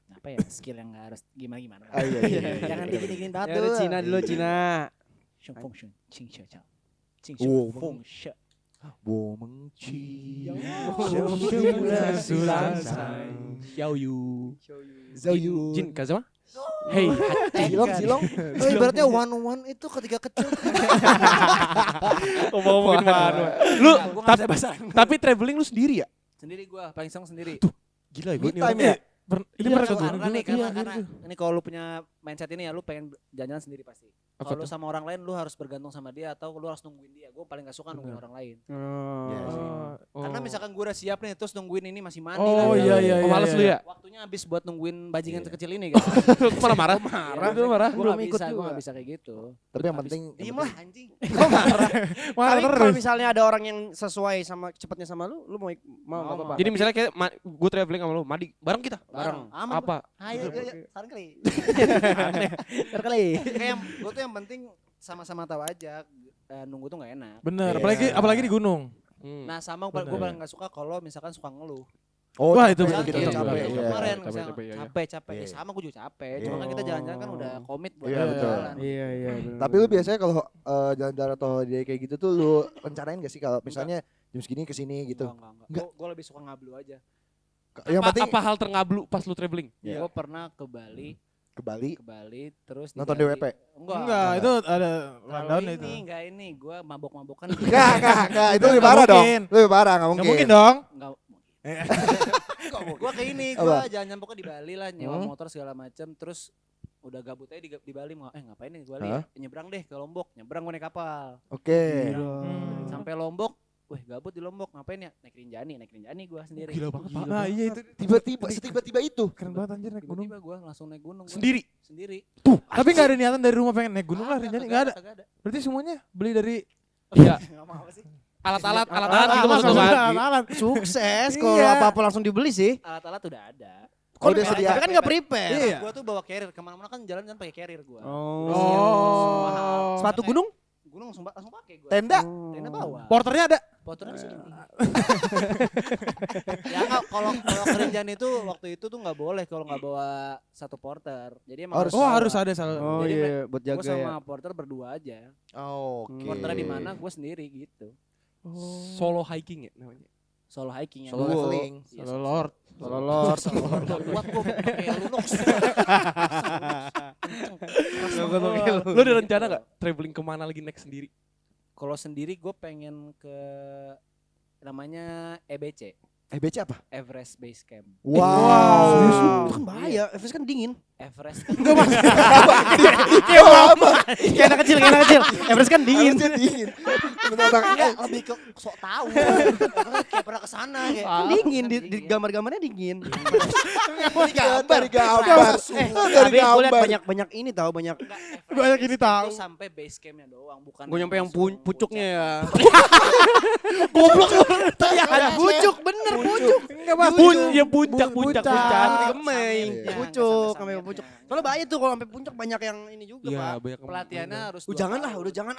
apa ya? Skill yang nggak harus gimana-gimana. Ah, iya, iya, iya. Jangan digede-gedein banget Ya tuh. udah Cina dulu Cina. Sheng feng sheng, qing xue chao. Qing Wow. xue feng sheng. 我们去 Zhou Jin Kazama. Hey, Silong. Oh, ibaratnya one itu ketika kecil. ngomongin mana? Lu Gua nggak bisa bahasa. tapi traveling lu sendiri ya? Sendiri gua, paling seneng sendiri. Gila Me time ya? Ini Iya, pernah ke Karena gunung. nih, Iya, karena ini kalau lu punya mindset ini ya lu pengen jalan-jalan sendiri pasti. Apa Kalau lu tuh? sama orang lain lu harus bergantung sama dia atau lu harus nungguin dia. Gue paling gak suka nungguin orang lain. Iya sih. Karena misalkan gue udah siap nih terus nungguin ini masih mandi Oh lah. iya iya. Oh, males lu ya? Waktunya habis buat nungguin bajingan sekecil ini kan. Lu malah marah? Marah, lu marah. Gue Belum gak ikut bisa, gue juga. gak bisa kayak gitu. Tapi yang penting Diem lah anjing. Marah Tapi kalau terus. misalnya ada orang yang sesuai sama cepatnya sama lu mau mau enggak apa-apa. Jadi misalnya kayak gue traveling sama lu, mandi bareng kita. Bareng. Aman. Apa? Ayo, saran kali. Terkali. Kayak gue tuh yang penting sama-sama tahu aja. Nunggu tuh gak enak. Bener, Iya. apalagi di gunung. Nah sama gue paling gak suka kalau misalkan suka ngeluh. Oh, Wah, itu capek betul, gitu, betul, capek. betul. Iya. Kemarin Capek, misalnya capek, iya, iya. capek. Iya. Ya sama gue juga capek. Iya. Cuma kan kita jalan-jalan kan udah komit buat Iya, betul. jalan. Iya iya. Tapi lu biasanya kalau jalan-jalan atau holiday kayak gitu tuh lu rencanain gak sih kalau misalnya jam segini kesini gitu? Enggak. Gue lebih suka ngablu aja. Yang penting Apa hal terngablu pas lu traveling? Iya. Gue pernah ke Bali ke Bali terus di nonton Bali- DWP. Enggak, itu ada Kalau rundown itu. enggak ini gue mabok-mabokan. Enggak, itu lebih Nggak parah dong. mungkin. Lebih parah, enggak Enggak mungkin. mungkin dong. Enggak. Gue ke ini, gue Apa? jalan-jalan pokoknya di Bali lah, nyewa motor segala macem, terus udah gabut aja di Bali, ngapain nih di Bali? Hah? Nyebrang deh ke Lombok, nyebrang gue naik kapal, Oke. sampai Lombok, gabut di Lombok, ngapain ya? Naik Rinjani gue sendiri. Gila banget, Pak. Nah, iya itu. Tiba-tiba itu. Keren banget anjir naik gunung. Tiba-tiba gue langsung naik gunung. Gua. Sendiri. Sendiri. Tapi enggak ada niatan dari rumah pengen naik gunung lah, Rinjani enggak ada. Kagak ada. Berarti semuanya beli dari Iya. Nggak mau apa sih? Alat-alat alat gitu maksud lu kan? alat. Sukses kalau Iya. apa-apa langsung dibeli sih. Alat-alat udah ada. Kalau dia sedia. Tapi kan enggak prepare. Iya. Gue tuh bawa carrier, kemana-mana kan jalan-jalan pakai carrier gue. Oh. Sepatu gunung? Gunung langsung pakai gue. Tenda. Tenda bawa. Porternya ada. Fotonya di sini. Ya nggak, kalau kerjaan itu waktu itu tuh nggak boleh kalau nggak bawa satu porter. Jadi emang Harus. Oh, bawa. harus ada salah. Oh Jadi iya buat Gue jaga sama ya. porter berdua aja. Oh, oke. Porternya di mana? Gue sendiri gitu. Solo hiking ya namanya. Solo hiking ya. Solo leveling. Iya, Solo Lord. Lolor. Nggak kuat gue pakai Lunox. Lu ada rencana gak traveling kemana lagi next sendiri? Kalau sendiri gue pengen ke namanya EBC, BC apa? Everest Base Camp. Wow. Serius lu? Itu kan bahaya. Everest kan dingin. Everest Kayak apa? Kayak anak kecil. Everest kan dingin. Harusnya dingin. enggak lebih ke sok tahu. Kayak pernah kesana kayak. Kan dingin di gambar-gambarnya dingin. Dari gambar. Tapi gue lihat banyak ini tahu banyak. Banyak ini tahu. Itu sampai base campnya doang, bukan. Gue nyampe yang pucuknya ya. Goblok lu. Pucuk bener pucuk. Ya puncak. Gemeng. Iya. Pucuk sampai puncak. Soalnya bahaya tuh kalau sampai puncak banyak yang ini juga, Iya, Pak. banyak Pelatihannya harus Jangan lah, udah jangan.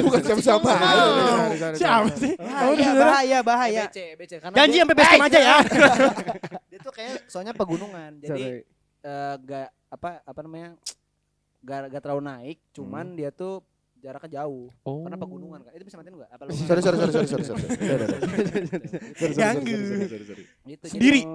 Bukan siapa-siapa. Siapa sih? Bahaya. BC karena Janji dia- sampai base camp aja ya. dia tuh kayak soalnya pegunungan. Jadi gak apa namanya? Gak terlalu naik, cuman dia tuh jaraknya jauh. Oh. Karena pegunungan kan. Itu bisa matiin enggak? Apa lu? Sorry. Ganggu. Gitu, Sendiri? Jadi,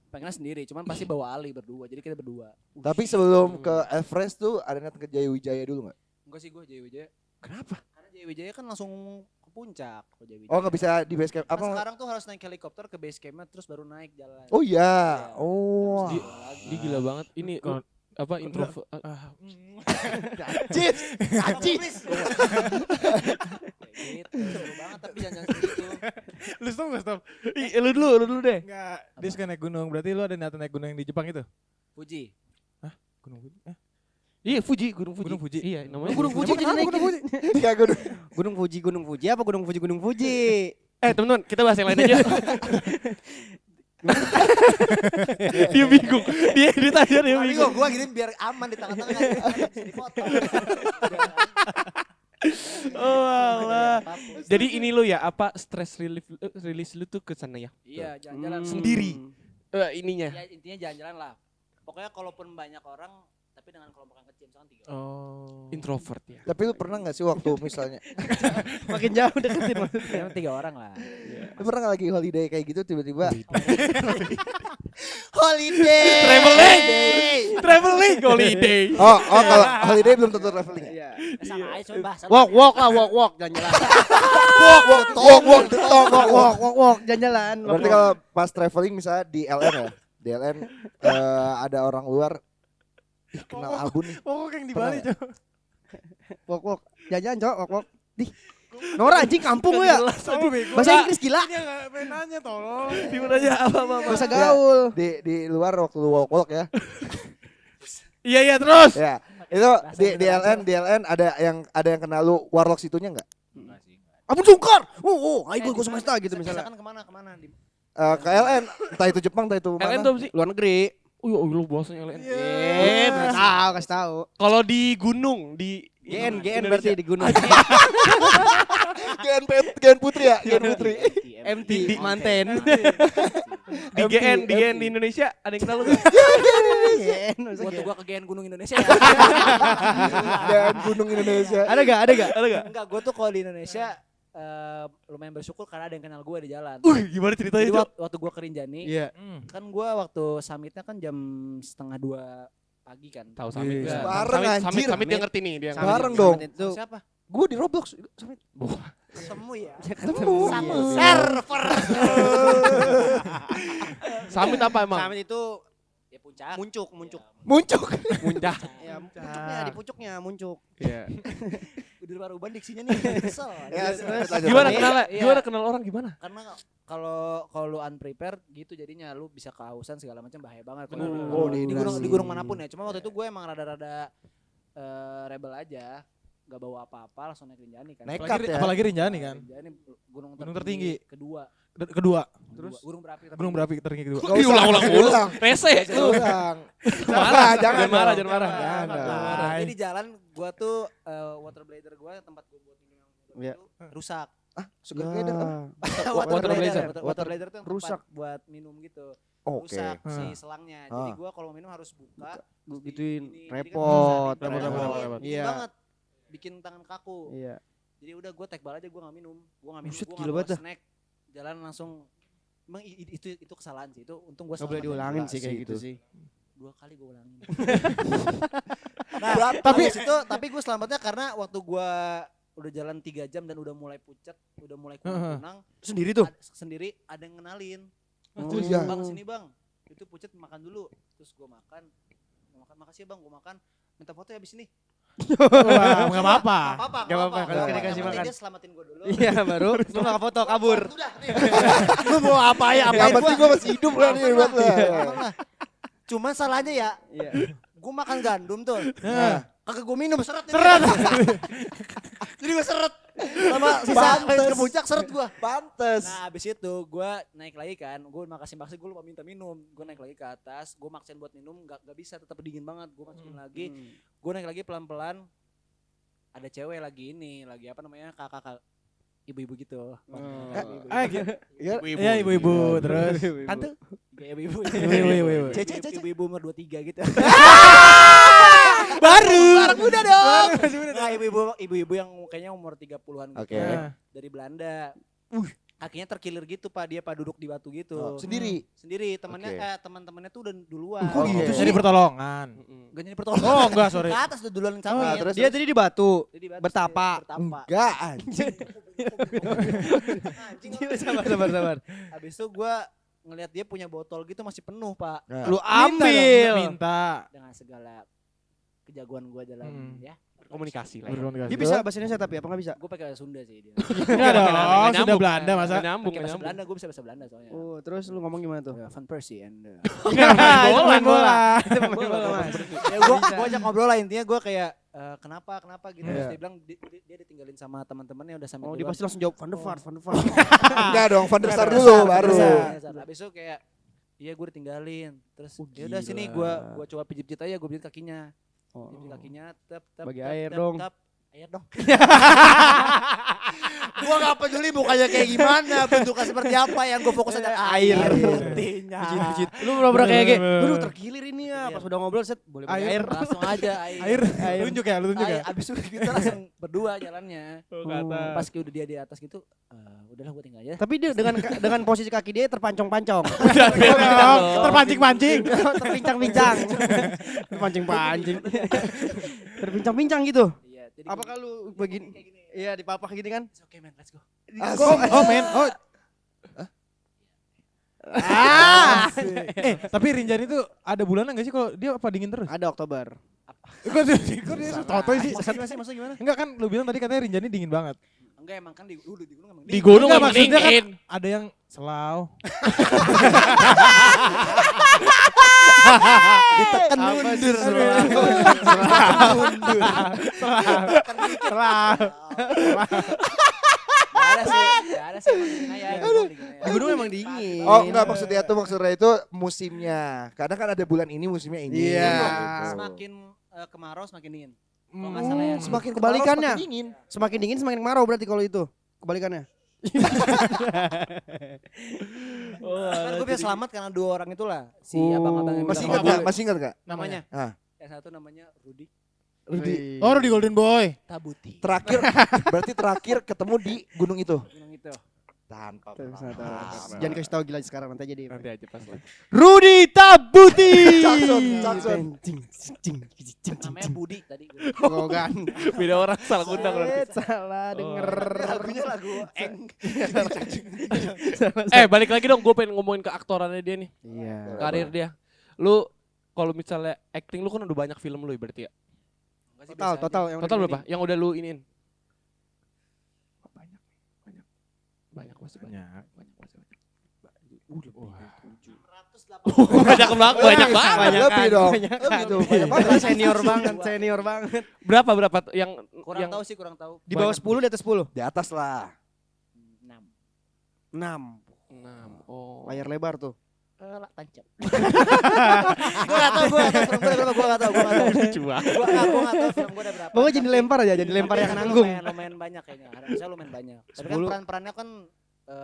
pengennya sendiri, cuman pasti bawa Ali berdua. Jadi kita berdua. Tapi sebelum ke Everest tuh ada niat ke Jaya Wijaya dulu nggak? Enggak sih gue Jaya Wijaya. Kenapa? Karena Jaya Wijaya kan langsung ke puncak. Kalau Jaya Wijaya. Oh nggak bisa di base camp Nah, apa? sekarang tuh harus naik helikopter ke base campnya terus baru naik jalan. Oh iya. Iya. Oh. Terus Di- jalan lagi. Dia gila banget. Ini Kalau- apa intro Najis. Najis. Gitu, seru banget tapi jangan segitu. Lu stop gak stop? lu dulu deh. Enggak. Dia suka naik gunung. Berarti lu ada niatan naik gunung yang di Jepang itu? Fuji. Gunung Fuji? Iya, Gunung Fuji. Gunung Fuji. Iya, namanya Gunung Fuji jadi naikin. Iya gue Gunung Fuji apa Gunung Fuji? teman-teman, kita bahas yang lain aja. Dia bingung. Dia edit aja dia Tapi bingung. gua gini biar aman di tengah-tengah bisa dipotong. Oh alah. Jadi ini lu ya apa stress release lu tuh ke sana ya? Iya, jalan-jalan Sendiri. Ininya. Ya intinya jalan-jalan lah. Pokoknya kalaupun banyak orang tapi dengan kelompok yang kecil misalkan 3 orang. Oh. Introvert ya. Tapi lu pernah nggak sih waktu misalnya? Makin jauh deketin maksudnya. Ya 3 orang lah. Lu pernah nggak lagi holiday kayak gitu tiba-tiba? Traveling holiday. Oh kalau holiday belum tentu traveling. Iya. Sama aja coba bahas. Walk lah, walk jalan-jalan. Walk jalan-jalan. Berarti kalau pas traveling misalnya di LN ya, di LN ada orang luar, ih kenal Abu nih. Oh, yang di Pernah Bali, nggak? Cok. walk jalan-jalan cok walk. Di Nora anjing kampung lu ya. Oh, bego. Bahasa Inggris gila. Dia enggak pengen nanya tolong. Gimana aja apa. Bahasa gaul. Di luar waktu lu walk ya, Iya terus. ya itu di LN ada yang kenal lu warlock situnya nggak? Ampun Sungkar. Ayo gue semesta gitu misalnya. Misalkan kemana di Ke LN, entah itu Jepang, entah itu LN mana. tuh apa sih? Luar negeri. Oh lu bahasanya LN. Kasih tahu. Kalau di gunung di GN Indonesia. berarti di gunung. GN Putri ya, GN Putri. MT manten. Di GN di Indonesia ada yang kenal lu nggak? GN. waktu gua ke GN Gunung Indonesia. GN Gunung Indonesia. Ada gak? Ada nggak? Enggak, gua tuh kalau di Indonesia lumayan bersyukur karena ada yang kenal gue di jalan. Gimana ceritanya Jadi Cok? waktu gua ke Rinjani, Iya. kan gua waktu summitnya kan jam 1:30 pagi kan. Tahu Samit Iya. nggak? Bareng, anjir. Samit dia ngerti nih dia. Samit. Bareng dong. Itu Siapa? Gue di Roblox. Ketemu ya. ketemu. Server. Samit apa emang? Samit itu Ya puncak. muncuk. Muncul. Muncah. Ya, pucuknya di pucuknya muncuk. Iya. Udah baru ban diksinya nih. Kesel. Ya, lanjut. Gimana Iya. kenal? Iya. Gimana kenal orang gimana? Karena kalau lu unprepared gitu jadinya lu bisa kehausan segala macam bahaya banget. Bener, bener. Oh, di di gunung gunung. di gunung manapun ya. Cuma waktu itu gue emang rada-rada rebel aja. Gak bawa apa-apa langsung naik Rinjani kan. Nekat Apalagi, ya. apalagi Rinjani kan. Rinjani gunung Gunung tertinggi. kedua. Kedua. Terus gunung berapi tertinggi. Gunung berapi tertinggi kedua. Nggak usah, Diulang-ulang mulu. diulang. Rese lu. Ulang. Marah, jangan marah, dong. jangan marah. Jangan dong. Jadi di jalan gua tuh water blader gua tempat gua buat minum Iya. itu rusak. Sugar glider apa? Water blazer. Water blader tuh yang rusak. tempat buat minum gitu. Oke. Rusak Hmm. si selangnya. Jadi Ah. gua kalau minum harus buka. Gue terus gituin di- jadi kan repot. bisa di- repot. bikin Iya. banget. Bikin tangan kaku. Iya. Jadi udah gue tekbal aja gue gak minum. Gue gak minum, Buset, gue gila gak bawa banget dah. snack. Jalan langsung. Emang itu kesalahan sih. Itu untung gue Gak boleh diulangin sih kayak gitu itu. sih. 2 kali gue ulangin. Nah, tapi gue selamatnya karena waktu gue udah jalan 3 jam dan udah mulai pucat, udah mulai kunang-kunang. Sendiri tuh. Sendiri ada yang ngenalin. Oh, Terus, iya. Bang sini bang, itu pucat makan dulu. Terus gue makan, makasih ya bang, gue makan. Minta foto ya abis ini. Wah, enggak apa-apa. Gak apa-apa. kalau kita dikasih makan. Dia selamatin gue dulu. Iya baru. Lu gak foto kabur. Udah nih. Lu mau apa ya? Yang penting gue masih hidup lah nih buat lo. Aman lah. Cuman salahnya ya, Iya. gue makan gandum tuh. Heeh. Kagak gue minum seret. Seret. Jadi gue seret. Sama sisa habis ke puncak seret gua. Pantes. Nah abis itu gue naik lagi kan, gue makasih gue lupa minta minum, gue naik lagi ke atas, gue maksain buat minum, gak bisa, tetap dingin banget, gue masukin lagi, gue naik lagi pelan-pelan, ada cewek lagi apa namanya kakak ibu-ibu gitu, Iya ibu-ibu terus. tante, ibu-ibu, Ibu-ibu. ibu-ibu umur 23 gitu, Baru. muda dong, nah ibu-ibu yang kayaknya umur 30-an gitu, Oke. dari Belanda, kakinya terkilir gitu pak, dia pak duduk di batu gitu, Sendiri. sendiri temannya Oke. teman-temannya tuh udah duluan. Kok gitu sih? Jadi pertolongan. Gak jadi pertolongan. Oh enggak sorry. Ke atas udah duluan sampai. Ah, terus Dia tadi di batu. Bertapa. Enggak anjing. Sabar. Habis itu gue ngelihat dia punya botol gitu masih penuh pak. Nah. Lu ambil. Minta. Dengan segala kejagoan gue dalam ya. Komunikasi lah. Ya. Berkomunikasi. Dia bisa bahasa Indonesia tapi apa enggak bisa? Gue pakai bahasa Sunda sih dia. Enggak dong. Nggak Sudah nyambung. Belanda masa. Nggak nyambung, Pakai nggak bahasa nyambung. Belanda, gue bisa bahasa Belanda soalnya. Oh, terus lu ngomong gimana tuh? Van Persie and Main bola. Itu pemain bola, Mas. ya gue ajak ngobrol lah, intinya gue kayak kenapa gitu. Terus dia bilang dia ditinggalin sama teman-temannya udah sampai Oh, dia duluan. pasti langsung jawab Van der Vaart. Enggak dong, Van der Sar dulu baru. Habis itu kayak iya gue ditinggalin. Terus ya udah sini gue coba pijit-pijit aja, gue pijit kakinya. Pijit kakinya tep Bagi air dong. Air dong. Gua gak peduli mukanya kayak gimana, bentuknya seperti apa, yang gue fokus ada air. Putihnya. Lu bener-bener kayak aduh terkilir ini ya. Pas udah ngobrol set, boleh bagi air. Langsung aja Air. Tunjuk ya, lu tunjuk ya. Abis itu kita langsung berdua jalannya. Ke atas. Pas udah dia di atas gitu, udahlah gue tinggal aja. Tapi dia dengan posisi kaki dia terpancong-pancong. Terpancing-pancing. Terpincang-pincang. Terpancing-pancing. Terpincang-pincang gitu. Iya, jadi Apakah lu begini? Iya, di papak gini kan? Oke men, let's go. Oh men. Oh. Tapi Rinjani itu ada bulanan gak sih kalau dia apa dingin terus? Ada Oktober. Kok dia toto sih? Maksudnya gimana? Enggak kan lu bilang tadi katanya Rinjani dingin banget. Enggak emang kan di gunung emang Di gunung Enggak, emang maksudnya kan dingin. ada yang selau. Ditekan mundur. Gak ada sih, emang dingin aja. Di gunung emang dingin. Oh enggak, maksudnya itu musimnya. Kadang kan ada bulan ini musimnya ini. Iya. Gitu. Semakin kemarau semakin dingin. Kalau nggak salah ya. Semakin Kebalikannya. kemarau, semakin dingin. Semakin dingin semakin kemarau berarti kalau itu. Kebalikannya. Kan gue bisa selamat karena dua orang itulah. Si abang-abang yang Masih bilang ingat apa? enggak? Masih ingat enggak? Namanya? Ah. Yang satu namanya Rudi Rudi. Oh, di Golden Boy. Tabuti. Berarti terakhir ketemu di gunung itu. Gunung itu. Tanpa Jangan kasih tahu gila sekarang nanti aja deh. Nanti aja pas lah. Rudi Tabuti. Jackson. Namanya Budi tadi. Oh kan. Beda orang salah undang berarti. Salah denger. Lagunya lagu Eng. Balik lagi dong, gue pengen ngomongin ke aktorannya dia nih, Iya. karir dia. Lu kalau misalnya acting lu kan udah banyak film lu ya berarti ya. Total yang Total berapa? Yang udah lu iniin? Banyak masih banyak. Banyak banget. Lebih dong. Lebih tuh. Banyak banget. Senior banget. Berapa yang Kurang tahu sih, kurang tahu. Di bawah 10 di atas 10. Di atas lah. 6. 6. 6. Oh. Layar lebar tuh. Tancap. Gue gak tau film gue gak tau. Cuma. Gue gak tahu film gue ada berapa. Pokoknya jadi lempar aja, jadi lempar yang nanggung. Lumayan banyak kayaknya. Harusnya lumayan banyak. Tapi kan 10. peran-perannya kan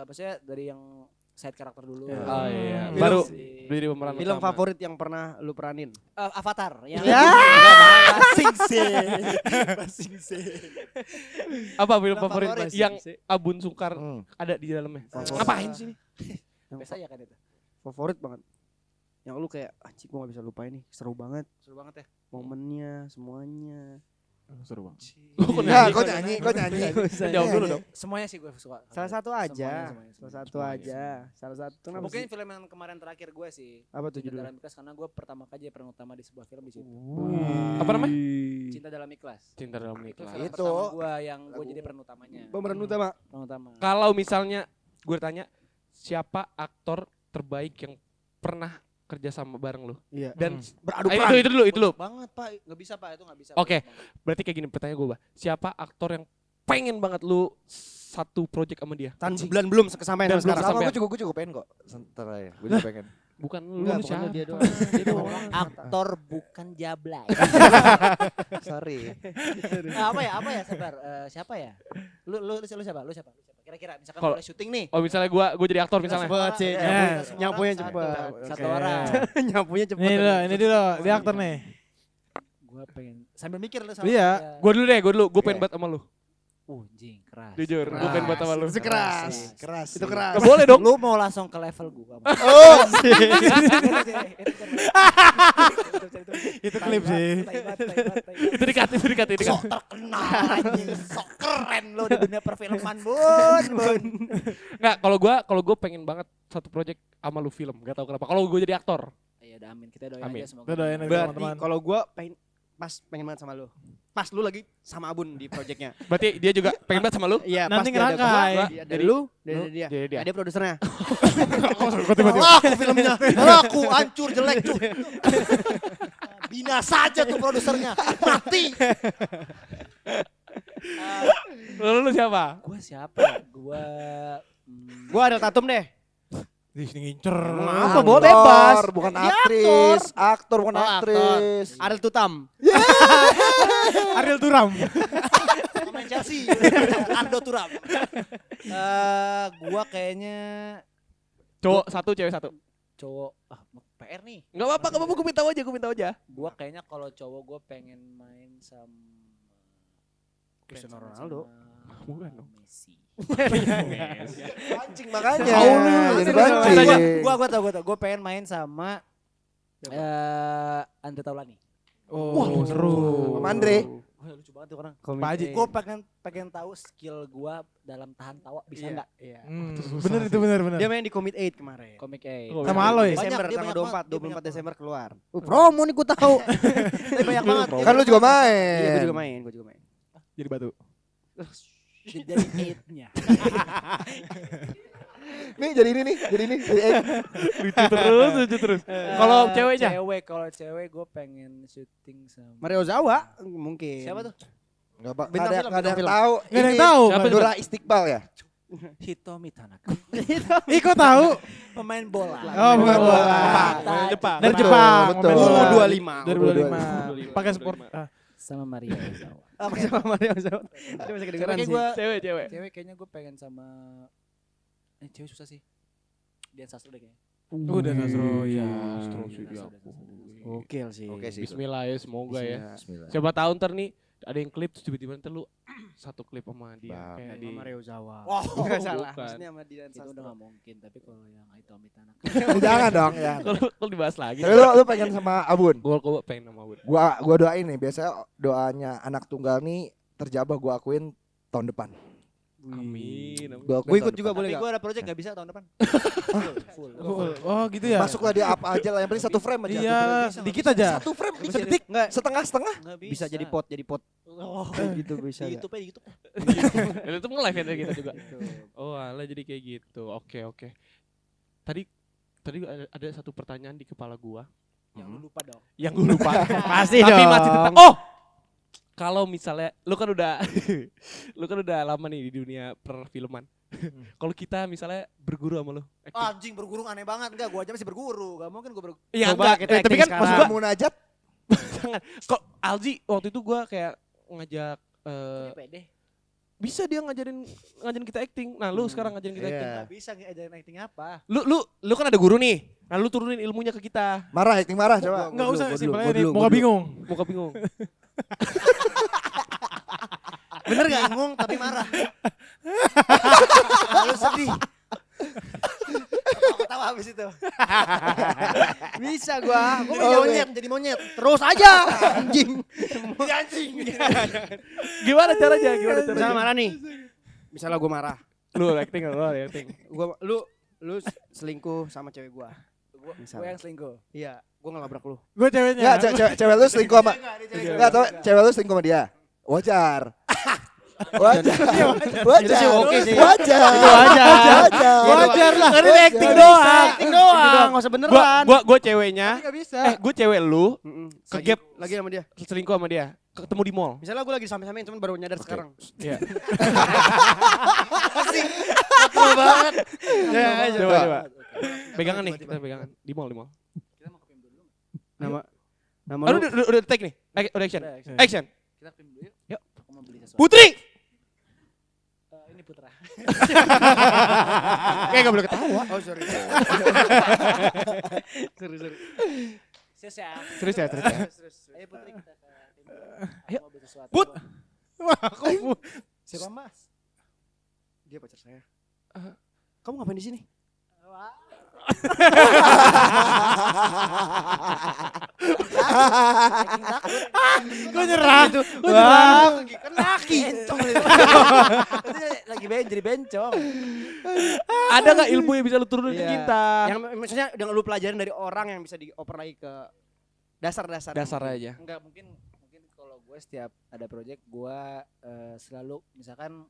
maksudnya dari yang side karakter dulu. Oh iya. Film- Baru Si- jadi pemeran Film utama. favorit yang pernah lu peranin? Avatar yang Ya. Apa film Film favorit favorit yang Abun Sungkar Hmm. ada di dalamnya? Favorit. Ngapain sih? biasa ya kan itu. Favorit banget. Yang lu kayak anjing gue gak bisa lupain nih. Seru banget. Seru banget ya. Momennya, semuanya. Seru banget. Nah, kau nyanyi. Jawab dulu dong. Semuanya sih gue suka. Salah satu aja. Semuanya. Salah satu aja. Salah satu. Kenapa Mungkin sih? film yang kemarin terakhir gue sih. Apa tuh Cinta judulnya? Dalam Ikhlas, karena gue pertama kali jadi peran utama di sebuah film di situ. Apa namanya? Cinta Dalam Ikhlas. Cinta dalam Itu ikhlas. film Itu. pertama gue yang gue jadi peran utamanya. Pemeran utama. Peran utama. Kalau misalnya gue tanya siapa aktor terbaik yang pernah kerja sama bareng lu? Iya. Dan Beradu Ah, peran. itu dulu. Banget pak, nggak bisa pak, itu nggak bisa. Oke. Banget. Berarti kayak gini pertanyaan gue, Bah. Siapa aktor yang pengen banget lu satu project sama dia? Bulan belum kesampaian Dan sampai sekarang. belum Sama gue juga pengen kok. Sebentar aja. Gue juga pengen. Bukan Enggak, lu bukan siapa? dia doang. Dia doang. Aktor bukan jablay. Sorry. Apa ya sabar. Siapa ya? Lu siapa? Kira-kira misalkan Kalau- mulai syuting nih. Oh misalnya gua jadi aktor misalnya. Cepet sih. Nyapunya cepet. Satu orang. Nyapunya cepet. Ini dulu, dia aktor nih. Gua pengen sambil mikir lu Iya. Gua dulu, gua pengen banget sama lu. anjing keras. Jujur, gua pengen banget sama lu. Itu keras. Keras. Itu keras. Gak boleh dong. Lu mau langsung ke level gua. Oh. Itu klip sih. Itu dikat. Sok terkenal anjing, sok keren lo di dunia perfilman, Bun. Enggak, kalau gua pengen banget satu project sama lu film, gak tahu kenapa. Kalau gua jadi aktor. Iya, udah amin. Kita doain Amin. aja semoga. Kita doain aja Berarti teman-teman. kalau gue pengen banget sama lu. Pas lu lagi sama Abun di projectnya. Berarti dia juga pengen banget sama lu? Iya, Nanti pas dia ada ngerangkai. gua, dari lu, dari dia. Dari dia. Dia produsernya. Tiba-tiba. Laku filmnya. Laku hancur jelek tuh. Binasa aja tuh produsernya. Mati. Lu siapa? Gua siapa ya? Gua ada tatum deh. Di sini ngincer. Apa, Bo? Bebas. Bukan Dia aktris. Aktor bukan Oh, aktris. Ariel Tutam. Ariel Turam. Pemain Chelsea. Ardo Turam. Gua kayaknya Cowok satu, cewek satu. cowok PR nih. Enggak apa-apa, gua minta aja. Gua kayaknya kalau cowok gua pengen main sama Cristiano Ronaldo. Bukan dong. Messi. Pancing makanya. Tahu lu, Jadi lu pancing. Gua tahu. Gua pengen main sama Andre Taulani. Oh, seru. Sama Andre. Wah, lucu banget tuh orang. Pak Haji. Gue pengen tahu skill gua dalam tahan tawa bisa Iya, nggak? iya. Bener itu bener. Dia main di Commit 8 kemarin. Komik Oh, Sama Aloy. Desember Banyak, dia tanggal banyak 24, banget, dia 24 banyak Desember keluar. Promo nih gua tahu. Tapi banyak banget. Kan lu juga main. Iya, gua juga main. Jadi batu. Jadi hit-nya. Nih jadi ini nih, jadi ini. Lucu terus. Kalau ceweknya? Kalau cewek gue pengen syuting sama. Mario Zawa mungkin. Siapa tuh? Enggak apa, Bintang film, enggak ada yang bintang tahu. Nggak ada yang Ini tahu. Siapa Dora Istiqbal ya? Hitomi Tanaka. Ih, kok tahu? Pemain bola. Oh, pemain bola. Jepang. Dari Betul, Jepang. betul. Pemain bola. 25. 2025. Pakai sport. Sama Maria Ozawa. Apa sama Mario Zawa? Dia masih kedengeran Cewek sih. gua Cewek. cewek kayaknya gue pengen sama cewek susah sih. Dian Sastro deh kayaknya. Udah Nasro ya. Gokil sih. Oke sih. Bismillah ya, semoga ya. Bismillah. Siapa tahu ntar nih ada yang klip terus tiba-tiba ntar lu satu klip sama dia Bang. kayak Sama di Mario Zawa. Wow, Enggak salah. bukan. Maksudnya sama Dian Itu udah Sastro. gak mungkin, tapi kalau yang Hitomi Tanaka. Jangan dong ya. Kalau dibahas lagi. Tapi lu pengen sama Abun. Gua pengen sama Bun. Gua doain nih, biasanya doanya anak tunggal nih terjabah gua akuin tahun depan. Amin. Gua akuin Gue ikut tahun juga depan. boleh Tapi gak? gue ada project gak bisa tahun depan. Full. Oh, gitu ya. Masuklah dia apa aja lah, yang penting satu frame aja. Iya, dikit aja. Satu frame Bisa dikit. enggak Setengah-setengah. Nggak bisa jadi pot. Oh, Gitu bisa. di nggak? YouTube aja di YouTube. Dan itu nge-live ya dari kita juga. Oh, alah jadi kayak gitu. Oke. Tadi ada satu pertanyaan di kepala gua Yang lu lupa dong. yang gua lupa. Pasti Tapi dong. masih tetap. Oh. Kalau misalnya lu kan udah lama nih di dunia perfilman. Kalau kita misalnya berguru sama lu. acting. Anjing berguru aneh banget. Enggak, gua aja masih berguru. Gak mungkin gua berguru. Iya, Coba enggak. kita Tapi acting kan sekarang. maksud Gua gua munajat. jangan. Kok Alji waktu itu gua kayak ngajak Pede. bisa dia ngajarin kita acting. Nah, lu sekarang ngajarin kita acting. Iya. Gak bisa ngajarin acting apa. Lu kan ada guru nih. Nah, lu turunin ilmunya ke kita. Marah, acting marah coba. Enggak usah, gua simpel aja dulu, nih. gua Muka dulu. bingung. Muka bingung. Bener gak? Bingung tapi marah. Lalu sedih. Ketawa habis itu. Bisa gua Oke. punya monyet jadi monyet. Terus aja anjing. Anjing. Gimana caranya? Misalnya marah nih. Misalnya gua marah. Lu acting. Lu selingkuh sama cewek gua. Gue yang selingkuh. Iya, gua ngelabrak lu. Gue ceweknya. Enggak, cewek lu selingkuh sama. Enggak tahu, cewek lu selingkuh sama dia. Wajar. Wajar. Itu sih oke sih. Wajar. Itu wajar. Wajar lah. Karena ini acting doang. Acting doang, enggak usah beneran. Gua ceweknya. Enggak bisa. Gue cewek lu kegap lagi sama dia. selingkuh sama dia. Ketemu di mall. Misalnya gue lagi sampe-sampein cuman baru nyadar sekarang. Iya. Betul banget. Coba. Pegangan nih, kita pegangan di mall. Nama Aduh, lu udah take nih. Udah action. Action. Kita ke PIM dulu yuk. Yuk. Aku mau beli sesuatu. Putri. Ini Putra. Kayak enggak boleh ketawa. Oh, sorry. Sorry. Serius ya. Serius ya. Ayo Putri kita ke PIM dulu. Ayo. Aku mau beli sesuatu. Put. Siapa Mas? Dia pacar saya. Kamu ngapain di sini? Gue nyerah. Gue nyerah. Kan laki. Lagi jadi bencong. Ada enggak ilmu yang bisa lu turunin ke Iya. kita? Yang maksudnya udah lu pelajarin dari orang yang bisa dioper lagi ke dasar-dasar. Dasar aja. Enggak mungkin kalau gue setiap ada project gue selalu misalkan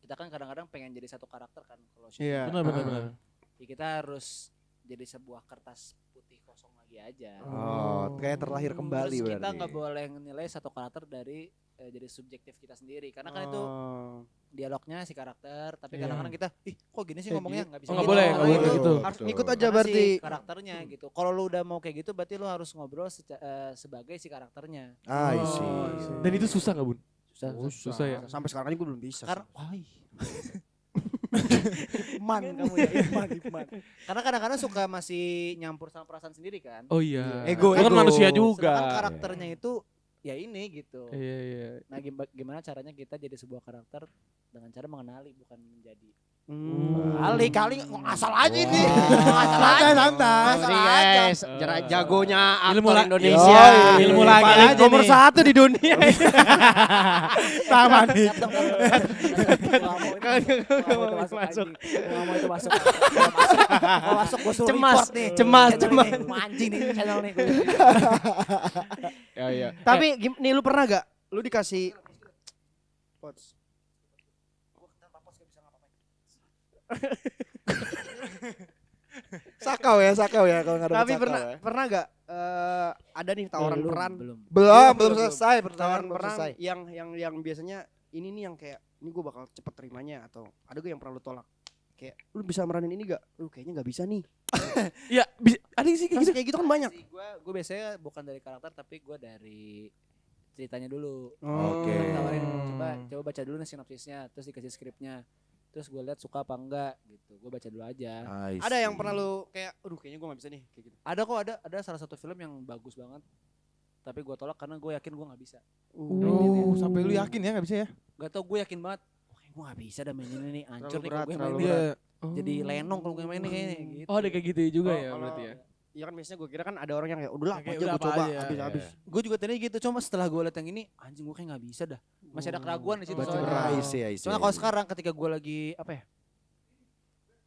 kita kan kadang-kadang pengen jadi satu karakter kan kalau syuting. Iya. Benar. Ya kita harus jadi sebuah kertas putih kosong lagi aja. Oh, kayak terlahir kembali Terus kita berarti. nggak boleh menilai satu karakter dari jadi subjektif kita sendiri karena kan itu Oh. dialognya si karakter tapi Iya. kadang-kadang kita kok gini sih ngomongnya nggak bisa Oh, nggak gitu. boleh Gitu. gitu. Harus Betul. ikut aja Karena berarti. si karakternya gitu. Kalau lu udah mau kayak gitu berarti lu harus ngobrol sebagai si karakternya. I Oh, see. Dan itu susah enggak, Bun? Susah. ya. Sampai sekarang ini gue belum bisa. Karena Man kamu ya, Iman. karena kadang-kadang suka masih nyampur sama perasaan sendiri kan. Oh iya. Ego, Lu kan ego. manusia juga. Sedangkan karakternya itu ya ini gitu. Iya. Nah gimana caranya kita jadi sebuah karakter dengan cara mengenali bukan menjadi. Kali ngasal aja nih. Ngasal aja. Santai guys, jagonya Ilmu aktor la- Indonesia. Yoi. Ilmu lagi Paling aja nomor nih. 1 di dunia. Sama nih. Masuk. Nggak mau itu masuk. Mau masuk gue suruh Cemas, report nih. cemas. Channel nih, Anjing nih channel nih. Iya. Tapi nih lu pernah gak? Lu dikasih Pots. Sakau ya kalau nggak ada Tapi sakau ya. pernah gak ada nih tawaran peran? Belum. Belum selesai Tawaran pertanyaan belum peran selesai. yang biasanya ini nih yang kayak ini gue bakal cepet terimanya atau ada gak yang pernah lu tolak? Kayak lu bisa meranin ini gak? Lu kayaknya gak bisa nih. Iya, ada sih kayak gitu. Kayak gitu kan banyak. Gue biasanya bukan dari karakter tapi gue dari ceritanya dulu. Oke. Tawarin coba baca dulu nih sinopsisnya, terus dikasih skripnya. Terus gue lihat suka apa enggak gitu. Gue baca dulu aja. I Ada yang see. pernah lu kayak aduh kayaknya gue gak bisa nih kayak gitu. Ada kok ada salah satu film yang bagus banget. Tapi gue tolak karena gue yakin gue nggak bisa. Sampai lu yakin ya nggak bisa ya? Gak tau gue yakin banget. Gue nggak bisa dah main ini nih, hancur nih kalau gue main terlalu ini. berat. Jadi lenong kalau gue main ini kayaknya gitu. Oh, ada kayak gitu juga Oh, ya kalau- berarti ya. Iya kan biasanya gue kira kan ada orang yang kayak udahlah Kayak aja udah gue apa coba aja. habis-habis. Gue juga tadi gitu, cuma setelah gue liat yang ini, anjing gue kayak nggak bisa dah. Masih ada keraguan di situ Baca soalnya. berat. I see. Soalnya kalau sekarang ketika gue lagi apa ya?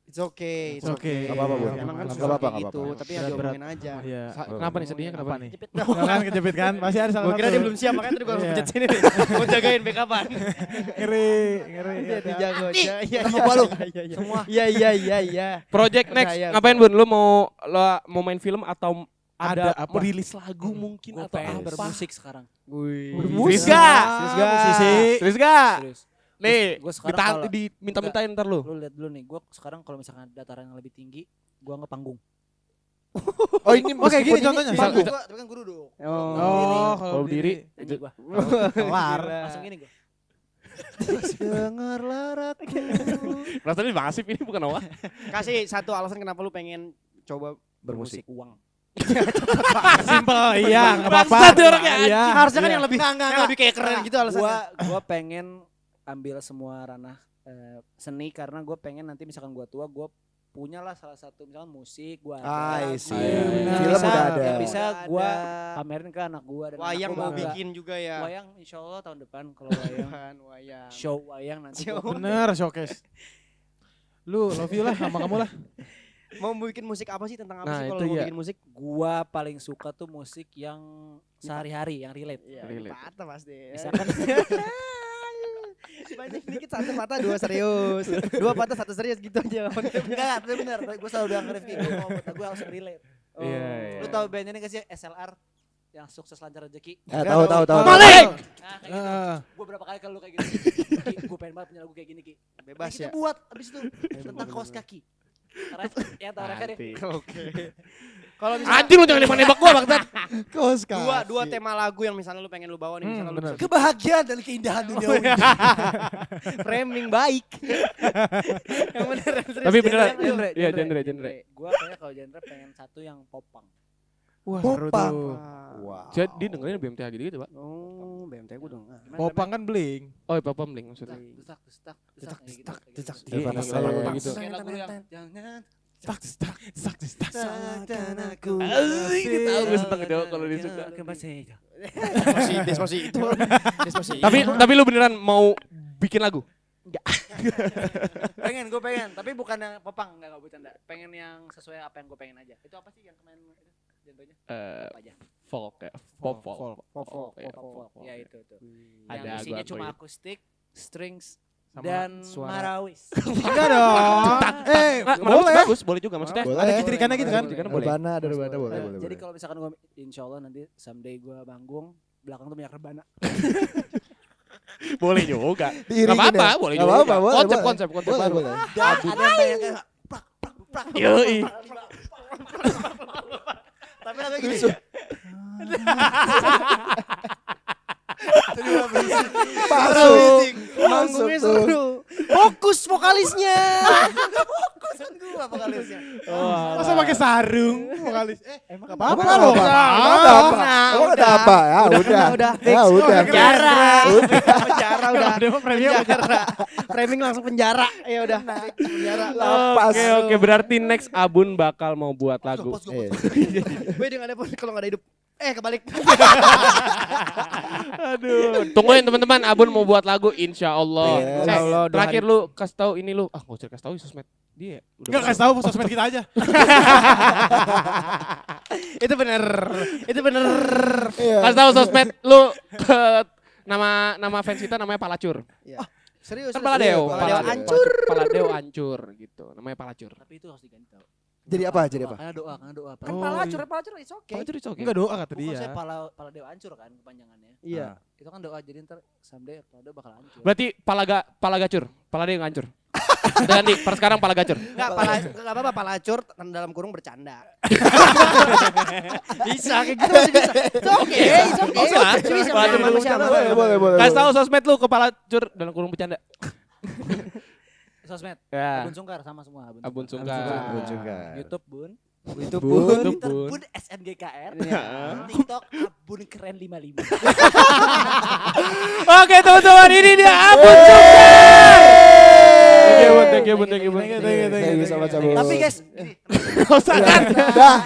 It's okay, It's okay. Nggak apa-apa, Bu. Emang kan Nggak susah apa-apa, kayak nggak gitu, apa-apa. tapi ya Berat-berat. diomongin aja. Iya. Kenapa nih sedihnya kenapa nih? Jepit. Kan kejepit kan? Pasti ada salah Gue satu. kira dia belum siap, makanya tadi gue langsung Iya. pencet sini nih. Mau jagain backupan. Ngeri. Dia dijago aja. Iya, Sama gua lu. Semua. Iya. Project next Percaya. ngapain, Bun? Lu mau main film atau ada Ada apa? rilis lagu mungkin Gue atau pengen apa? bermusik sekarang. Serius gak? Serius gak? Sisi. Serius gak? Serius. Nih, Gua sekarang kalau- diminta-mintain ntar lu. Lu lihat dulu nih, gue sekarang kalau misalkan dataran yang lebih tinggi, gue ngepanggung. Oh ini Oh, kayak gini meskipun ini contohnya. panggung. Tapi kan gue duduk. Oh, Kalau berdiri, Anjing gue. kelar. Langsung gini gue. Dengarlah raku. Perasaan ini Bang Asif ini bukan Noah. Kasih satu alasan kenapa lu pengen coba Bermusik. uang. Simpel, iya, nggak apa-apa. Bangsat dia orangnya, Iya. Harusnya kan Iya. yang lebih kayak keren gitu alasannya. Gue pengen ambil semua ranah seni karena gue pengen nanti misalkan gue tua, gue punya lah salah satu misalkan musik, gue I see. Benar. Film udah ada. Yang bisa Udah gue ada. pamerin ke anak gue dan Wayang anak gua mau bangga. bikin juga ya. Wayang insya Allah tahun depan kalau wayang Wayang. show wayang nanti Show. gua Bener, showcase. Lu love you lah sama kamu lah. Mau bikin musik apa sih tentang apa Nah, sih kalau itu mau ya. bikin musik? gua paling suka tuh musik yang sehari-hari yang relate. Iya, Relate. patah pasti. Misalkan Banyak dikit satu patah dua serius. Dua patah satu serius gitu aja. Enggak, tapi bener. Gue selalu bilang ke Rifki, gue langsung relate. Iya, iya. Lu tahu band ini gak sih SLR? Yang sukses lancar rezeki. Tahu. Malik! Nah, kayak gitu. Gue berapa kali ke lu kayak gitu. Ki, gue pengen banget punya lagu kayak gini, Ki. Bebas Kita ya. buat abis itu tentang kaos kaki. Ya tau mereka deh. Kalau misalnya Anjing lu jangan nembak gua bangsat. Kaos dua tema lagu yang misalnya lu pengen lu bawa nih, misalnya lu bener. bisa Kebahagiaan dan keindahan dunia. framing baik. Yang bener. Tapi beneran. Genre. Iya, genre. Gue kayaknya kalau genre pengen satu yang popang. Wah, seru Popang. tuh. Wah. Jadi dia dengerin BMTH gitu, Pak. Oh, BMT gue dong. Popang kan bling. Oh, Papa Bling maksudnya. Desak. Cecak. Iya, Nirvana iya, Slayer. iya, gitu. Kayak lagu lu yang jangan Tak tak tak tak. takkan aku. Asik, tahu gue seneng dong kalau dia suka. Despacito. Tapi lu beneran mau bikin lagu? Gue pengen, tapi bukan yang popang, enggak bercanda. Pengen yang sesuai apa yang gue pengen aja. Itu apa sih yang kemarin itu genrenya? Apa aja? Folk ya, folk. Ya. Folk. Ya itu tuh. Ada Yang isinya gua cuma akuin. akustik, strings Sama dan suara. marawis. Enggak dong. Boleh. Bagus, boleh juga maksudnya. Boleh. Ada kitrikannya gitu kan? Kitrikannya boleh. Rebana, ada rebana boleh. Jadi kalau misalkan gue, insya Allah nanti someday gue manggung, belakang tuh banyak rebana. Boleh juga. Diiringin Gak apa-apa, ya? boleh Nggak juga. apa-apa, boleh, Konsep boleh. baru. Boleh. Dan ada yang pengen kayak prak. Yoi. Tapi lagu gini. Manggungnya seru. Fokus vokalisnya. Gue apa kalisnya? Masa pakai sarung vokalis? Emang Enggak apa-apa Apa? loh. Ada apa? Emang ada apa? Ya udah. Udah. Ya udah. Penjara. Penjara udah. Dia mah framing Penjara. Framing langsung penjara. Ya udah. Penjara. Lapas. Oke, berarti next Abun bakal mau buat lagu. Eh, Gue dia nggak ada pun kalau nggak ada hidup. Kebalik. Aduh, tungguin teman-teman, Abun mau buat lagu insya Allah. Iya. Insya Allah, dua Terakhir lu kasih tahu ini lu. Gak usah kasih tahu sosmed. Dia udah. Enggak kasih tahu sosmed kita aja. Itu bener. iya. Kasih tahu sosmed lu ke nama fans kita namanya Palacur. Serius. Kan Paladeo, Paladeo hancur. Paladeo hancur gitu. Namanya Palacur. Tapi itu harus diganti tau. Jadi apa? Jadi apa? Karena doa. Kan Oh, palacur it's okay. Palacur itu oke. Enggak doa kata Bukan saya dia. Paladeo hancur kan kepanjangannya. Iya. Itu kan doa, jadi ntar someday Paladeo bakal hancur. Berarti Palagacur. Paladeo yang hancur. Ganti, per sekarang Palagacur. Enggak apa-apa palacur dalam kurung bercanda. Bisa kayak gitu masih bisa. It's okay. Oke lah. Bisa Palacur manusia. Boleh. Kasih tahu sosmed lu ke Palacur dalam kurung bercanda. Sosmed. Ya. Abun Sungkar sama semua. Abun Sungkar. Abun Sungkar. YouTube Bun. Itu Bun. pun. Itu Twitter Bun. Bun SNGKR. TikTok Abun Keren 55. Oke teman-teman, ini dia Abun Sungkar. Thank you Bun. Thank you so much, Abun. Tapi guys, gini, Gak usah kan. Dah.